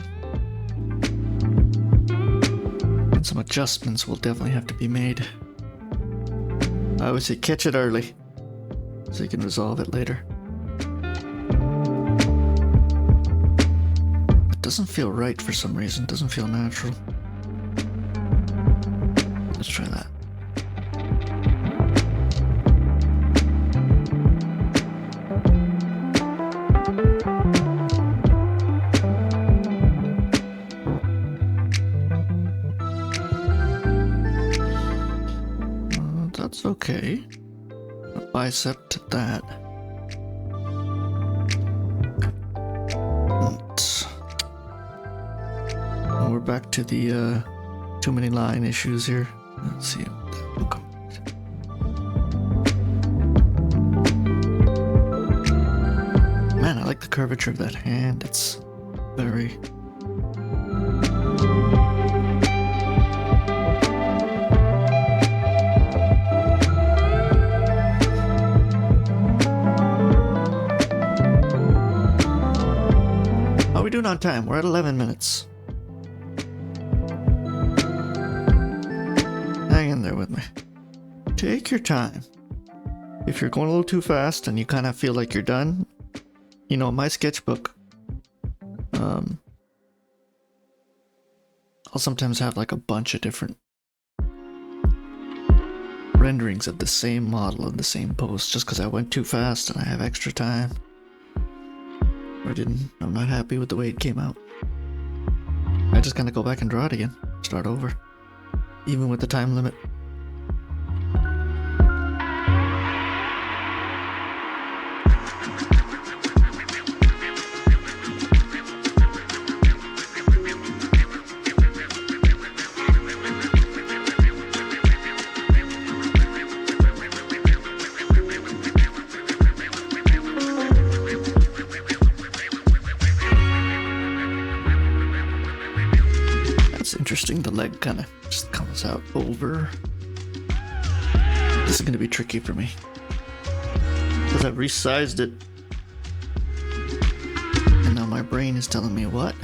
And some adjustments will definitely have to be made. I always say catch it early, so you can resolve it later. Doesn't feel right for some reason. Doesn't feel natural. Let's try that. That's okay. A bicep to that. We're back to the too many line issues here. Let's see. Okay. Man, I like the curvature of that hand. It's very... How are we doing on time? We're at 11 minutes. Hang in there with me. Take your time. If you're going a little too fast and you kind of feel like you're done, you know, my sketchbook, I'll sometimes have like a bunch of different renderings of the same model and the same pose just because I went too fast and I have extra time. Or I'm not happy with the way it came out. I just kind of go back and draw it again. Start over. Even with the time limit. Interesting, the leg kind of just comes out over. This is going to be tricky for me because I've resized it and now my brain is telling me what?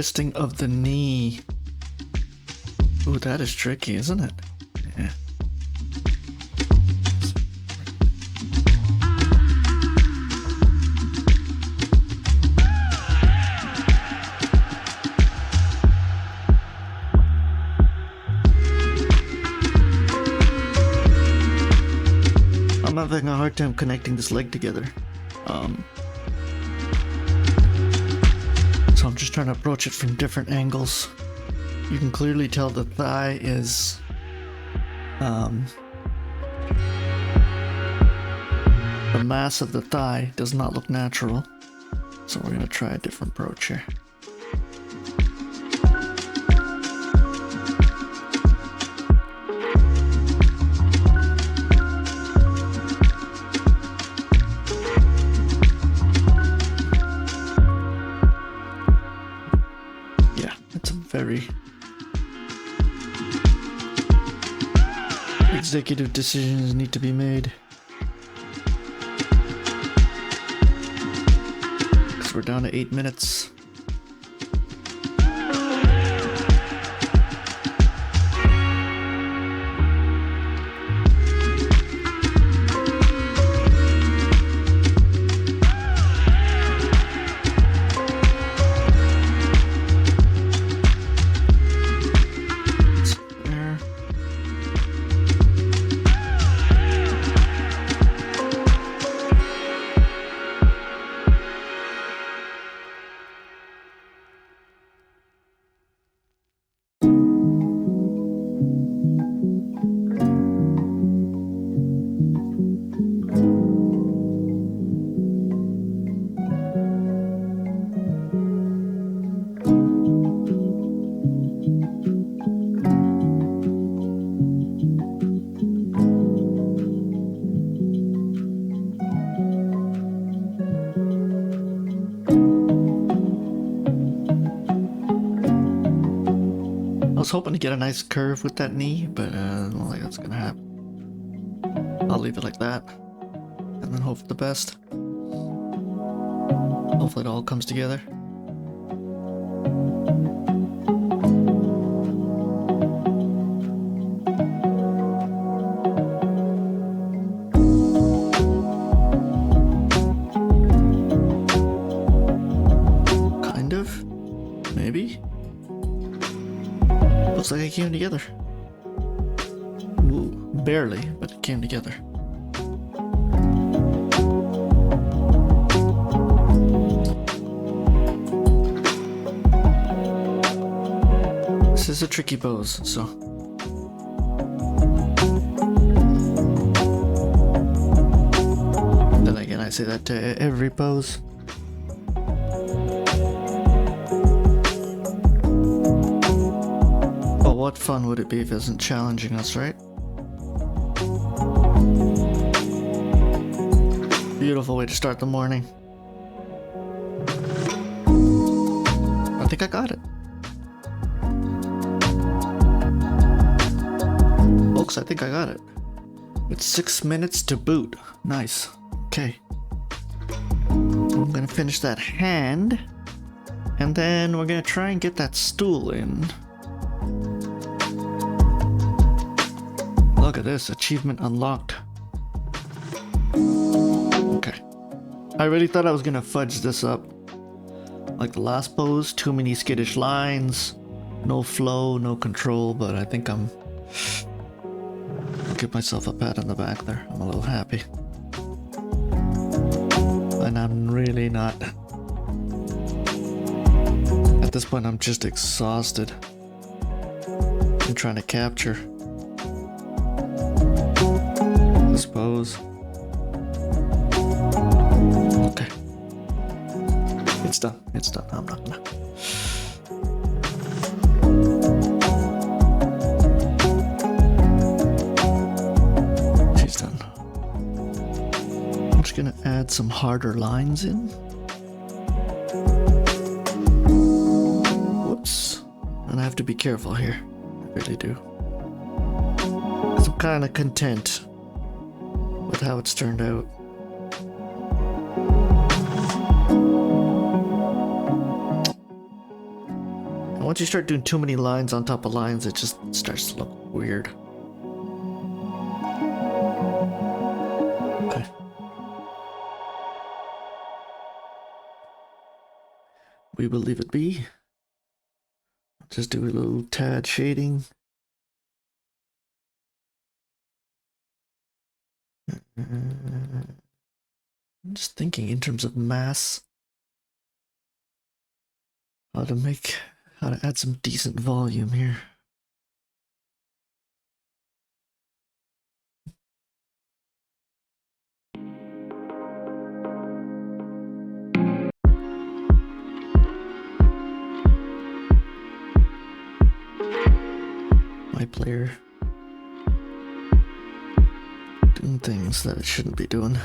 twisting of the knee. Ooh, that is tricky, isn't it? Yeah. I'm having a hard time connecting this leg together. So I'm just trying to approach it from different angles. You can clearly tell the thigh is the mass of the thigh does not look natural. So we're gonna try a different approach here. Very executive decisions need to be made. Because we're down to 8 minutes. I was hoping to get a nice curve with that knee, but I don't think that's gonna happen. I'll leave it like that, and then hope for the best. Hopefully it all comes together. Kind of, maybe. Looks like it came together. Ooh, barely, but it came together. This is a tricky pose, so. Then again, I say that to every pose. What fun would it be if it isn't challenging us, right? Beautiful way to start the morning. I think I got it. Folks, I think I got it. It's 6 minutes to boot. Nice. Okay. I'm gonna finish that hand. And then we're gonna try and get that stool in. Look at this, achievement unlocked. Okay. I really thought I was gonna fudge this up. Like the last pose, too many skittish lines, no flow, no control, but I think I'll give myself a pat on the back there. I'm a little happy. And I'm really not. At this point, I'm just exhausted. I'm trying to capture this pose. Okay. It's done. It's done. I'm not gonna. She's done. I'm just gonna add some harder lines in. Whoops. And I have to be careful here. I really do. I'm kind of content with how it's turned out. once you start doing too many lines on top of lines, it just starts to look weird. Okay. We will leave it be. Just do a little tad shading. I'm just thinking in terms of mass. How to add some decent volume here. My player doing things that it shouldn't be doing.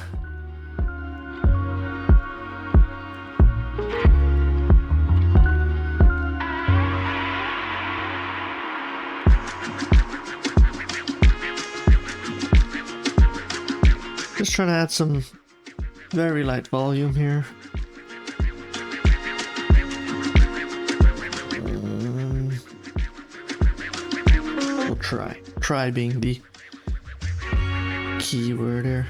Just trying to add some very light volume here. We'll try. Try being the key word here.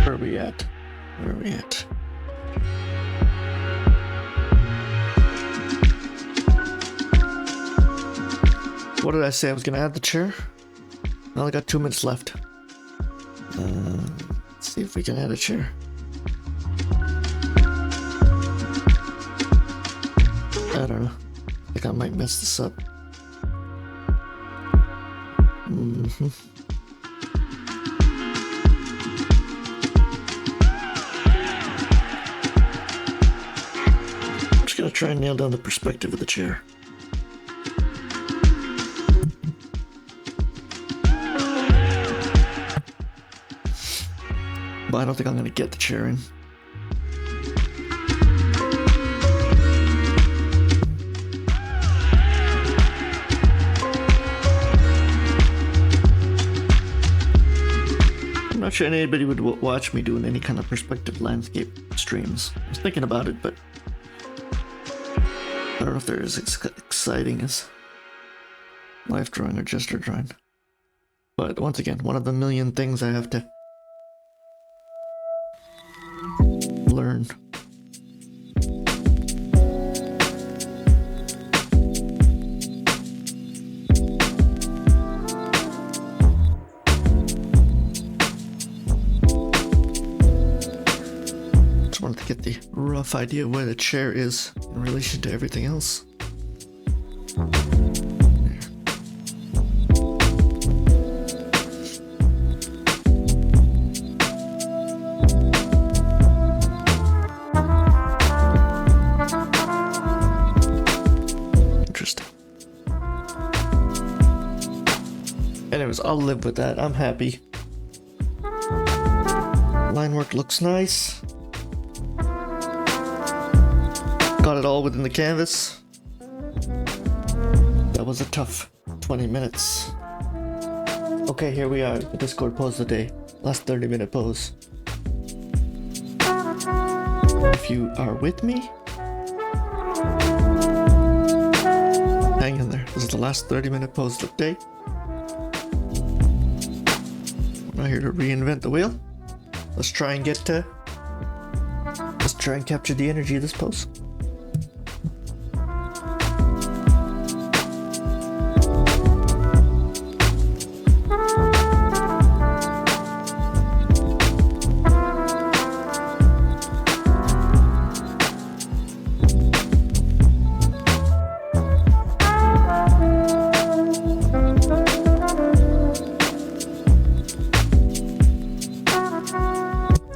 Where are we at? What did I say? I was gonna add the chair? I only got 2 minutes left. Let's see if we can add a chair. I don't know. I think I might mess this up. I'm just gonna try and nail down the perspective of the chair. But I don't think I'm gonna get the chair in. I'm not sure anybody would watch me doing any kind of perspective landscape streams. I was thinking about it, but I don't know if they're as exciting as life drawing or gesture drawing. But once again, one of the million things I have to learn. Just wanted to get the rough idea of where the chair is in relation to everything else. Anyways, I'll live with that. I'm happy. Line work looks nice. Got it all within the canvas. That was a tough 20 minutes. Okay, here we are. The Discord pose of the day. Last 30-minute pose. If you are with me, hang in there. This is the last 30-minute pose of the day. We're not here to reinvent the wheel. Let's try and capture the energy of this pose.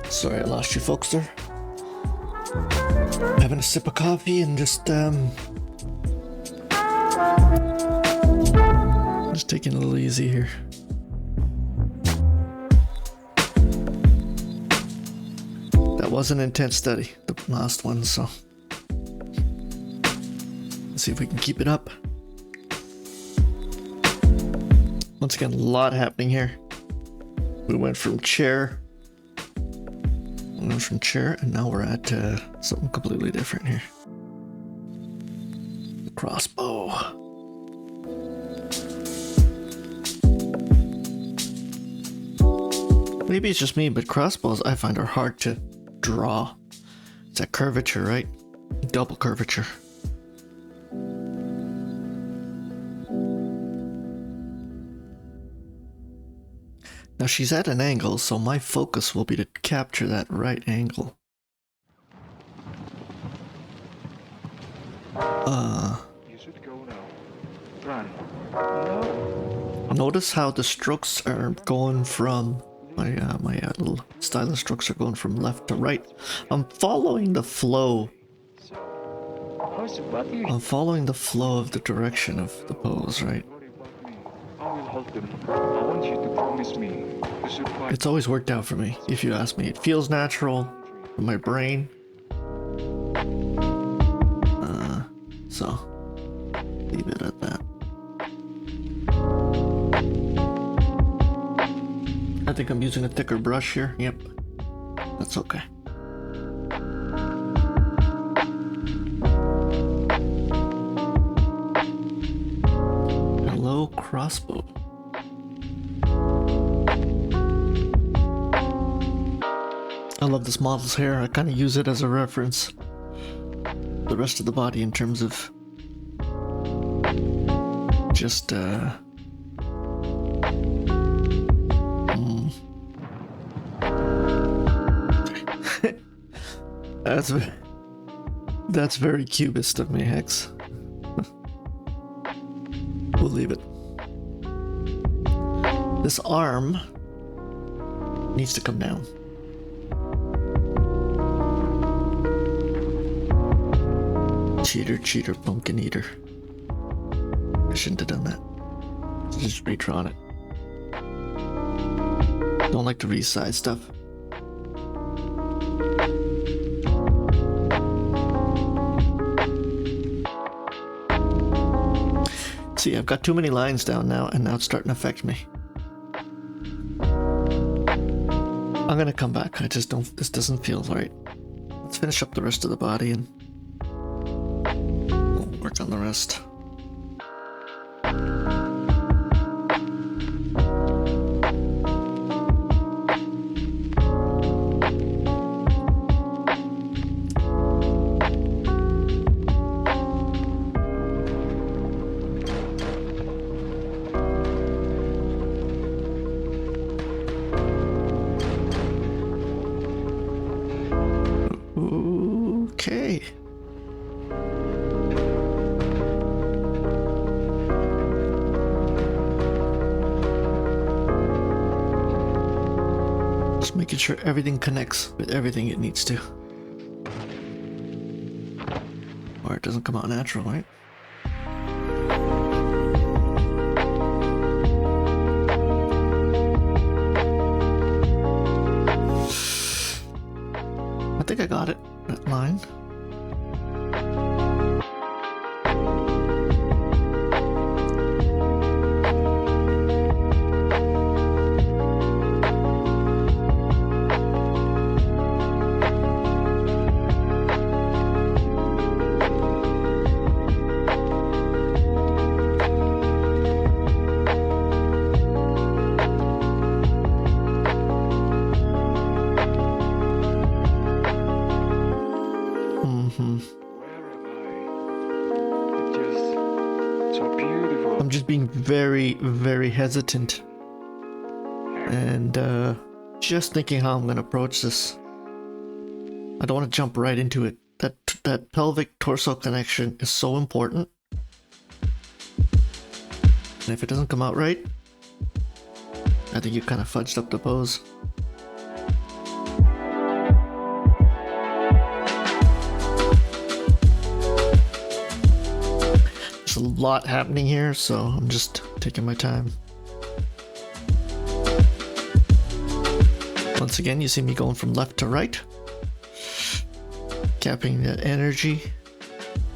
Sorry, I lost you folks there. Having a sip of coffee and just taking it a little easy here. That was an intense study, the last one, so let's see if we can keep it up. Once again, a lot happening here. We went from chair, and now we're at something completely different here. The crossbow. Maybe it's just me, but crossbows I find are hard to draw. It's that curvature, right? Double curvature. Now she's at an angle, so my focus will be to capture that right angle. You should go now. Run. No. Notice how the strokes are going from my little stylus strokes are going from left to right. I'm following the flow. How's your body? I'm following the flow of the direction of the pose, right? Don't worry about me. I will hold them. I want you to promise me to survive. It's always worked out for me, if you ask me. It feels natural in my brain. So leave it at that. I think I'm using a thicker brush here. Yep, that's okay. Hello, crossbow. I love this model's hair. I kind of use it as a reference. The rest of the body in terms of just that's very cubist of me, Hex. We'll leave it. This arm needs to come down. Cheater, cheater, pumpkin eater. I shouldn't have done that. Just redrawn it. Don't like to resize stuff. See, I've got too many lines down now, and now it's starting to affect me. I'm gonna come back. I just don't. This doesn't feel right. Let's finish up the rest of the body and we'll work on the rest. Okay. Just making sure everything connects with everything it needs to. Or it doesn't come out natural, right? I think I got it, that line. very, very hesitant. And just thinking how I'm gonna approach this. I don't want to jump right into it. That pelvic torso connection is so important. And if it doesn't come out right, I think you kind of fudged up the pose. There's a lot happening here, so I'm just taking my time. Once again, you see me going from left to right. Capping that energy.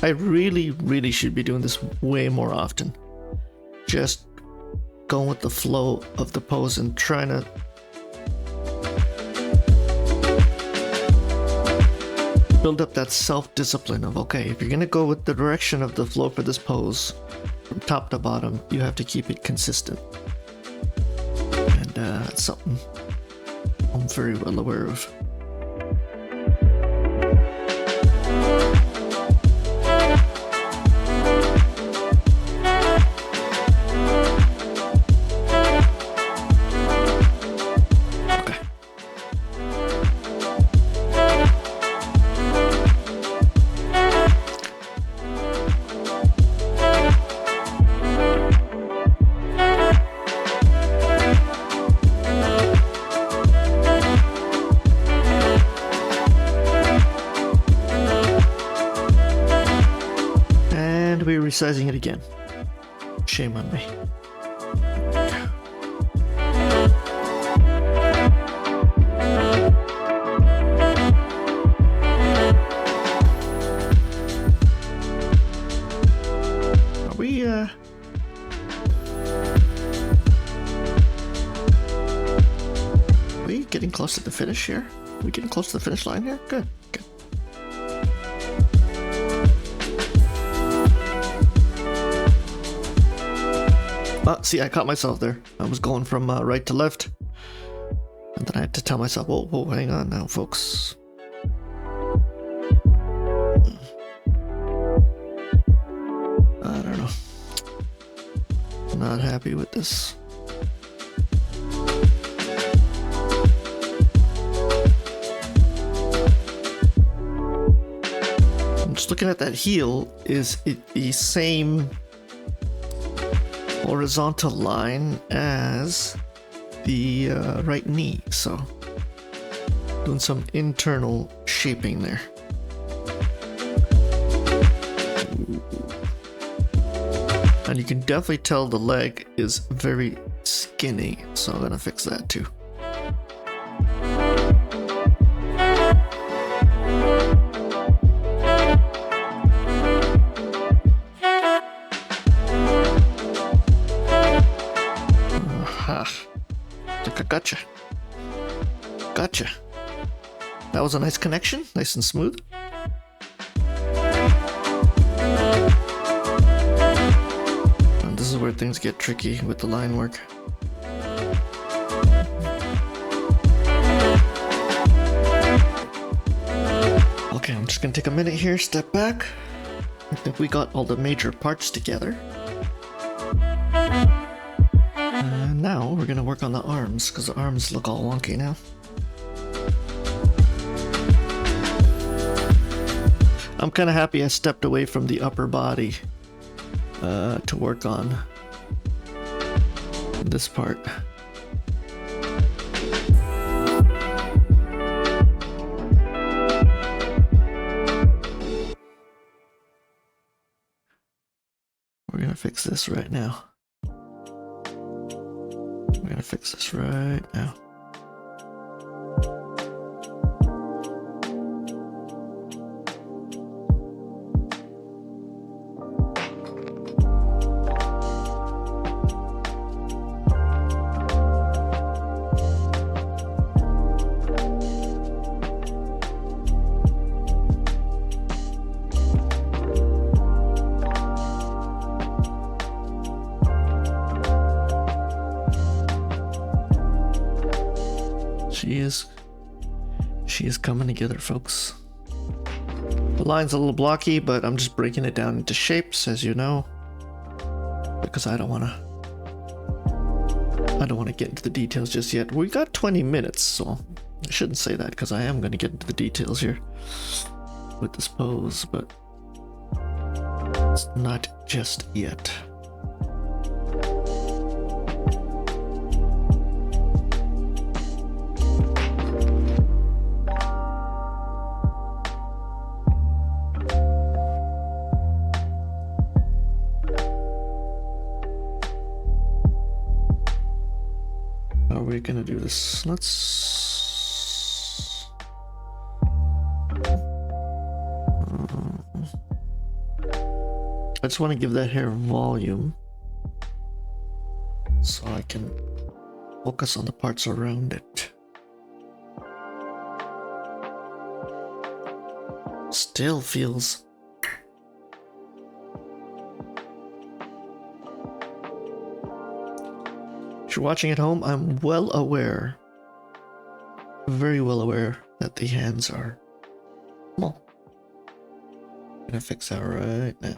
I really should be doing this way more often. Just going with the flow of the pose and trying to build up that self-discipline of, okay, if you're gonna go with the direction of the flow for this pose from top to bottom, you have to keep it consistent. And that's something I'm very well aware of. Resizing it again. Shame on me. Are we getting close to the finish here? Are we getting close to the finish line here? Good, good. See, I caught myself there. I was going from right to left. And then I had to tell myself, whoa, hang on now, folks. I don't know. I'm not happy with this. I'm just looking at that heel. Is it the same horizontal line as the right knee? So doing some internal shaping there. And you can definitely tell the leg is very skinny, so I'm gonna fix that too. Gotcha. That was a nice connection, nice and smooth. And this is where things get tricky with the line work. Okay, I'm just gonna take a minute here, step back. I think we got all the major parts together. Now we're gonna work on the arms, because the arms look all wonky now. I'm kind of happy I stepped away from the upper body to work on this part. We're gonna fix this right now. We're gonna fix this right now. She is coming together, folks. The line's a little blocky, but I'm just breaking it down into shapes, as you know, because I don't want to I don't want to get into the details just yet. We got 20 minutes, so I shouldn't say that because I am going to get into the details here with this pose, but it's not just yet. How are we gonna do this? I just want to give that hair volume so I can focus on the parts around it. Still feels if you're watching at home, I'm well aware, very well aware that the hands are small. I'm gonna fix that right now.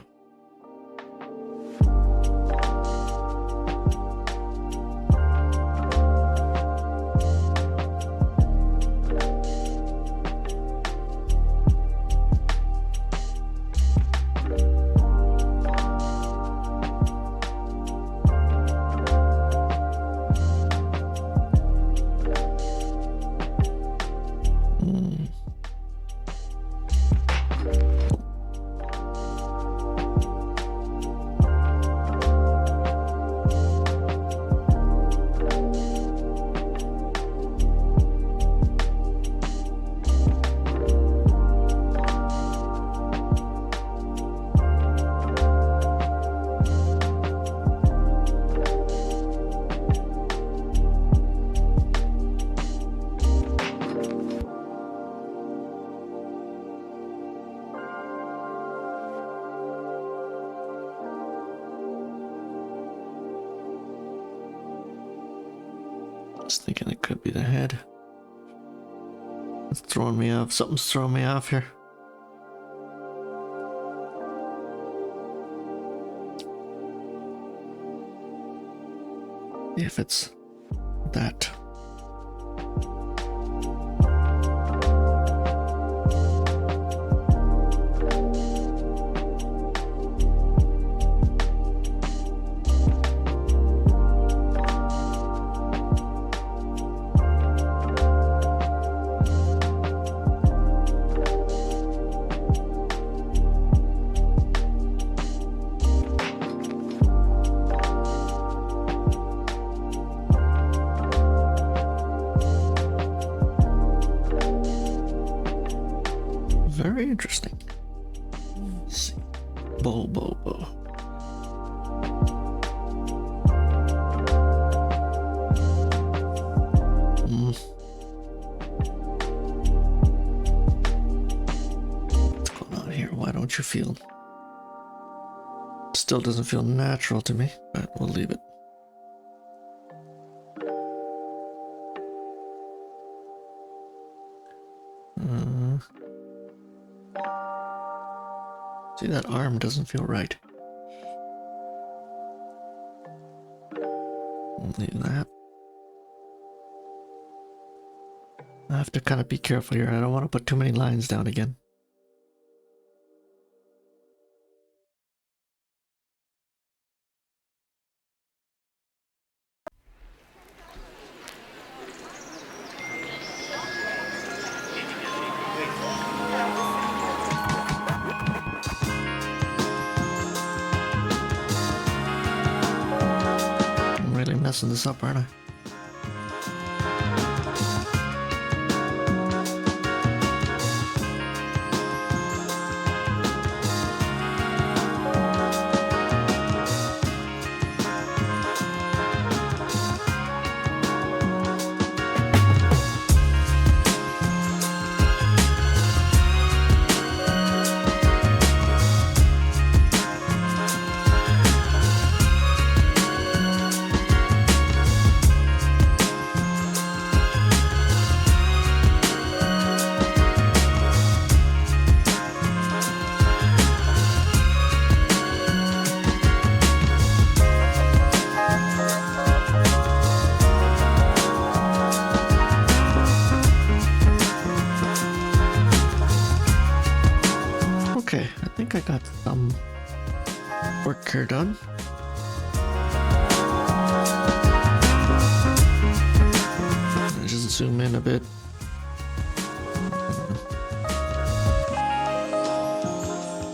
Just thinking it could be the head. It's throwing me off. Something's throwing me off here. If it's that. Very interesting. Let's see. Bo. What's going on here? Why don't you feel? Still doesn't feel natural to me, but we'll leave it. See, that arm doesn't feel right. We'll leave that. I have to kind of be careful here. I don't want to put too many lines down again. Messing this up, aren't I? think I got some work here done. I just zoom in a bit.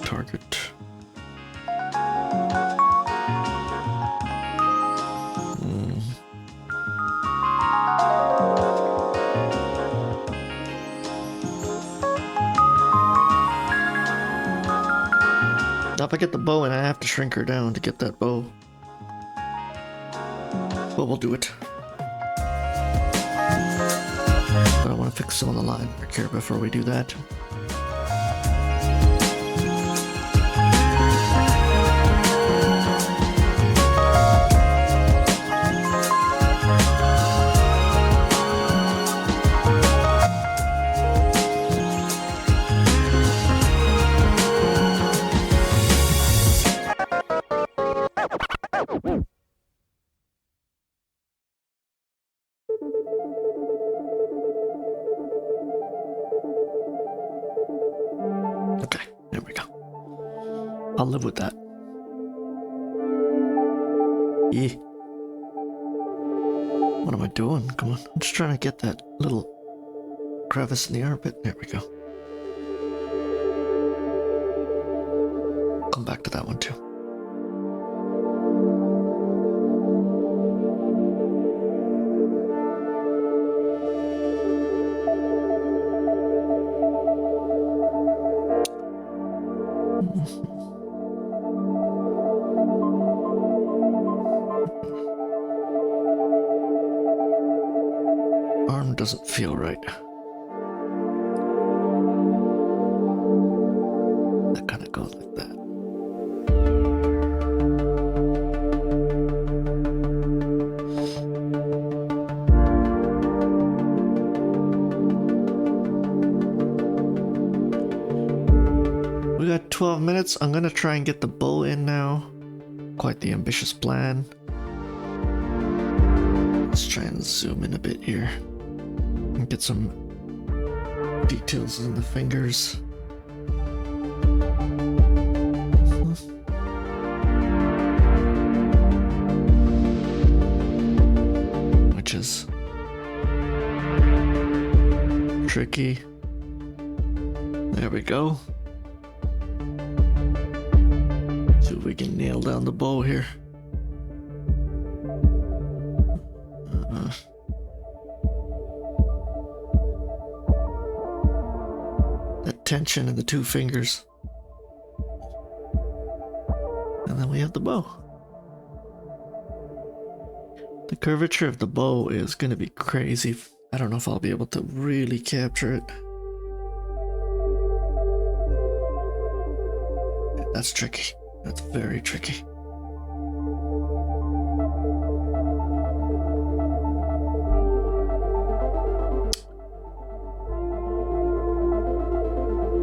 Target. Now if I get the bow and I have to shrink her down to get that bow. But we'll do it. But I want to fix some of the line work here before we do that. Okay, there we go. I'll live with that. Yeah. What am I doing? Come on. I'm just trying to get that little crevice in the armpit. There we go. Come back to that one too. Arm doesn't feel right. That kind of goes like that. We got 12 minutes. I'm gonna try and get the bow in now. Quite the ambitious plan. Let's try and zoom in a bit here. And get some details in the fingers. Which is tricky. There we go. See if we can nail down the bow here. That tension in the two fingers. And then we have the bow. The curvature of the bow is going to be crazy. I don't know if I'll be able to really capture it. That's tricky. That's very tricky.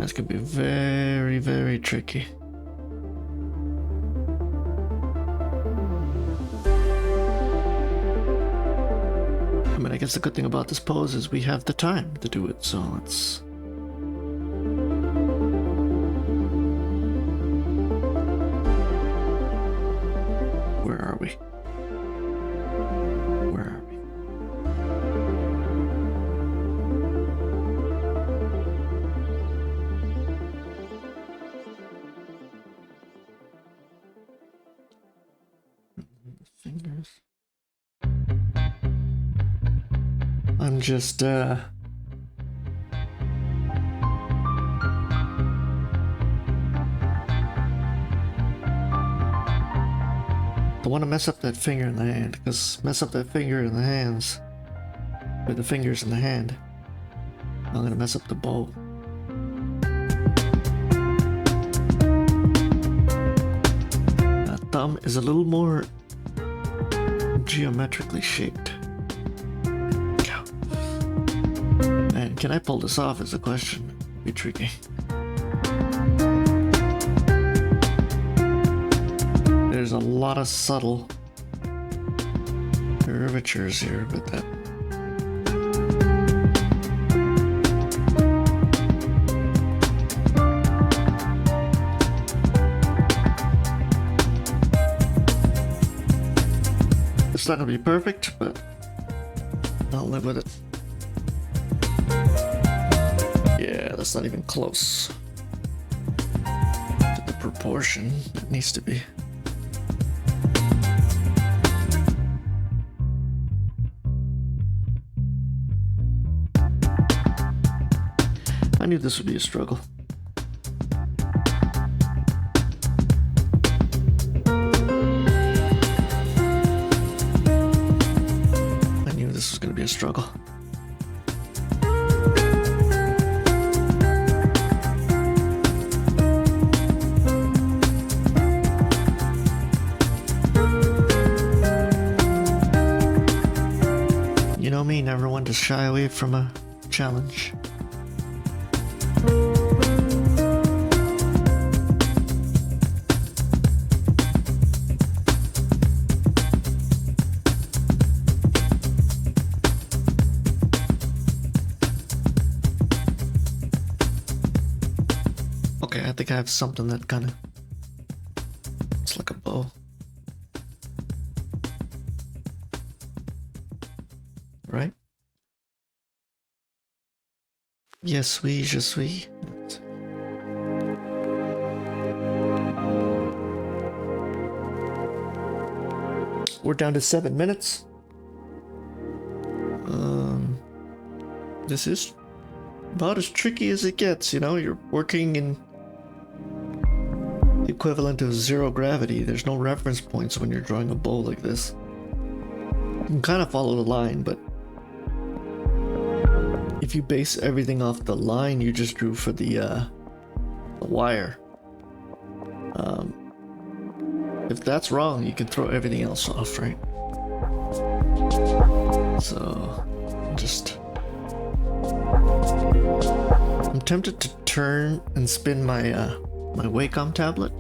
That's gonna be very, very tricky. I mean, I guess the good thing about this pose is we have the time to do it, so let's... Where are we? Where are we? Fingers. I'm just don't want to mess up that finger in the hand, because mess up that finger in the hands with the fingers in the hand, I'm gonna mess up the bow. That thumb is a little more geometrically shaped. Man, can I pull this off is the question. Be tricky. There's a lot of subtle curvatures here, but that... It's not gonna be perfect, but I'll live with it. Yeah, that's not even close to the proportion it needs to be. I knew this would be a struggle. I knew this was going to be a struggle. You know me, never one to shy away from a challenge. I think I have something that kind of, it's like a bow. Right? Yes, oui, je suis. We're down to 7 minutes. This is about as tricky as it gets, you know? You're working in the equivalent of zero gravity. There's no reference points when you're drawing a bow like this. You can kind of follow the line, but if you base everything off the line you just drew for the wire, if that's wrong, you can throw everything else off, right? So, I'm tempted to turn and spin my my Wacom tablet,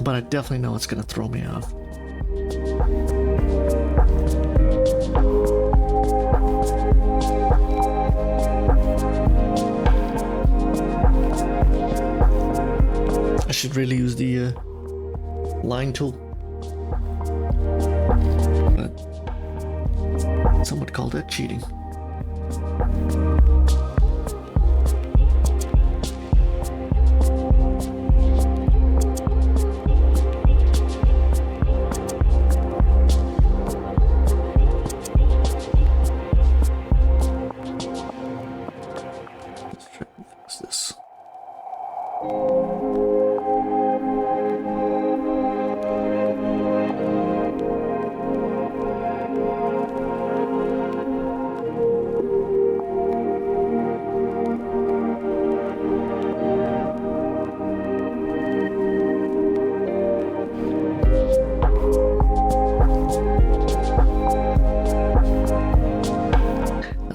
but I definitely know it's gonna throw me off. I should really use the line tool, but some would call that cheating.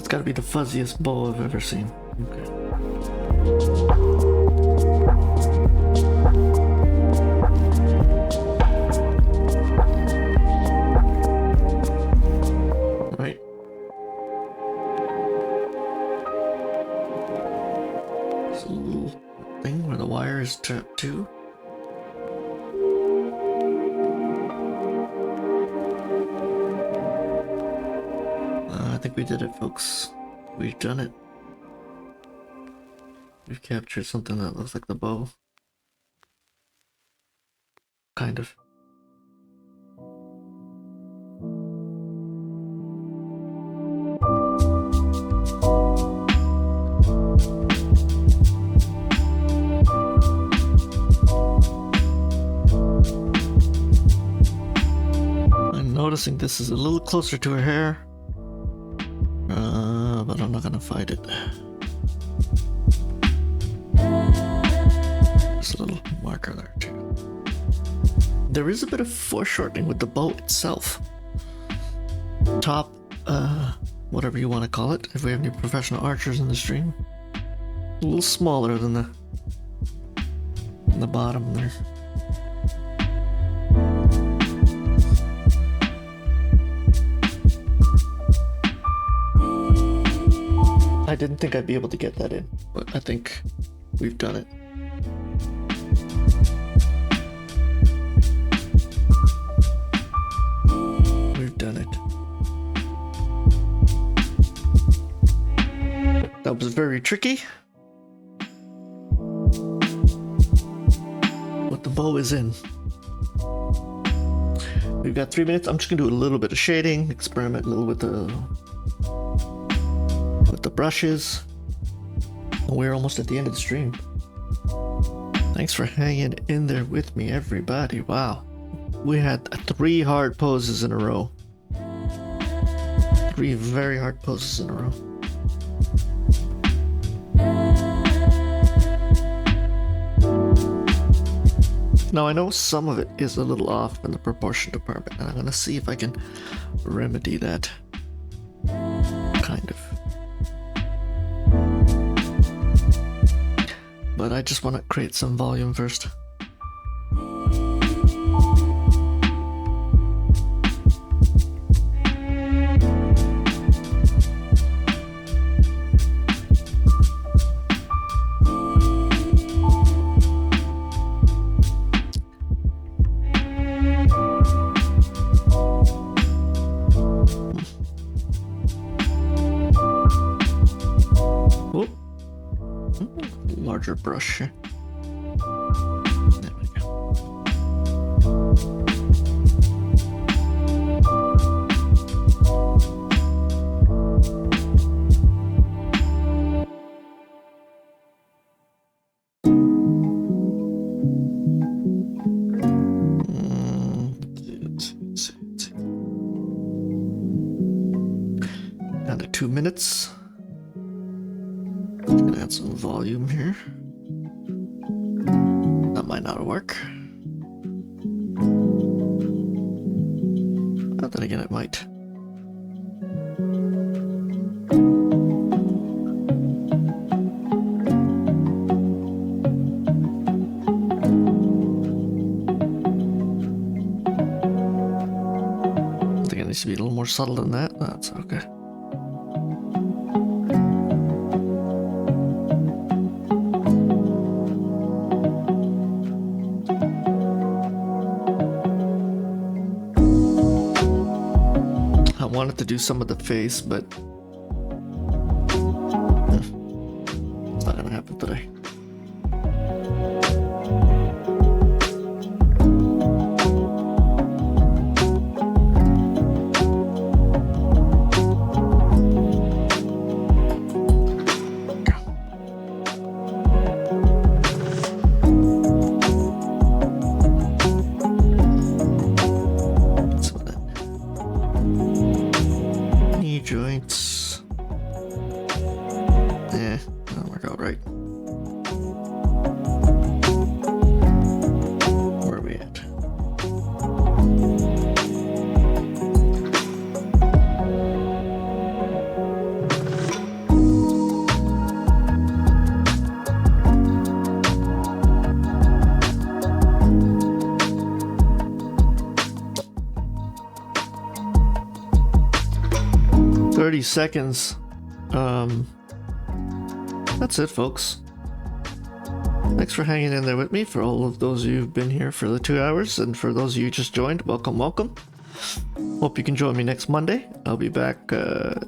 Gotta be the fuzziest bow I've ever seen. Okay. Right. There's a little thing where the wire is trapped too. I think we did it, folks. We've done it. We've captured something that looks like the bow. Kind of. I'm noticing this is a little closer to her hair. But I'm not gonna fight it. There's a little marker there too. There is a bit of foreshortening with the bow itself. Top, whatever you want to call it, if we have any professional archers in the stream. A little smaller than the bottom there. I didn't think I'd be able to get that in, but I think we've done it. very tricky. But the bow is in. We've got 3 minutes. I'm just gonna do a little bit of shading, experiment a little with the brushes. And we're almost at the end of the stream. Thanks for hanging in there with me, everybody. Wow. We had 3 hard poses in a row. 3 very hard poses in a row. Now I know some of it is a little off in the proportion department, and I'm gonna see if I can remedy that. Kind of. But I just want to create some volume first. Larger brush here. There we go. Down to 2 minutes. Gonna add some volume here. That might not work. But then again, it might. I think it needs to be a little more subtle than that. That's okay. Wanted to do some of the face, but it's not gonna happen today. Joints. That'll work out right. Where are we at? Seconds. That's it, folks. Thanks for hanging in there with me. For all of those of you who've been here for the 2 hours, and for those of you who just joined, welcome. Hope you can join me next Monday. I'll be back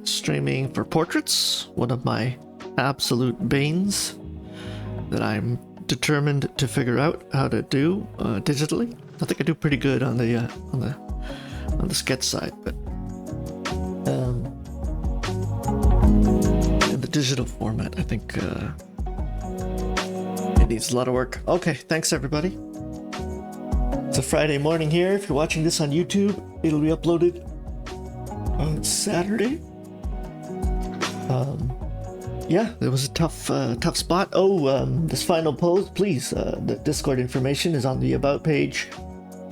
streaming for portraits, one of my absolute banes that I'm determined to figure out how to do digitally. I think I do pretty good on the sketch side, but in the digital format, I think it needs a lot of work. Okay, thanks everybody. It's a Friday morning here. If you're watching this on YouTube, it'll be uploaded on Saturday. Yeah, it was a tough spot. Oh, this final pose, please. The Discord information is on the About page.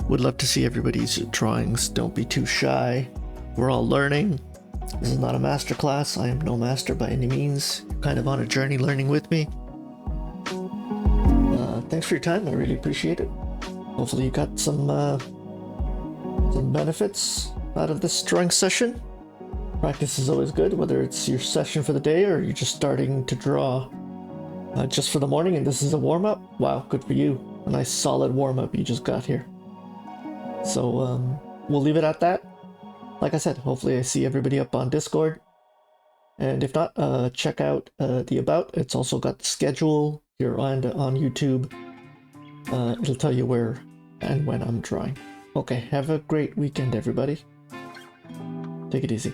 Would love to see everybody's drawings. Don't be too shy. We're all learning. This is not a master class. I am no master by any means. You're kind of on a journey learning with me. Thanks for your time. I really appreciate it. Hopefully you got some benefits out of this drawing session. Practice is always good, whether it's your session for the day or you're just starting to draw just for the morning and this is a warm-up. Wow, good for you. A nice solid warm-up you just got here. So we'll leave it at that. Like I said, hopefully I see everybody up on Discord. And if not, check out the About. It's also got the schedule here on YouTube. It'll tell you where and when I'm drawing. Okay, have a great weekend, everybody. Take it easy.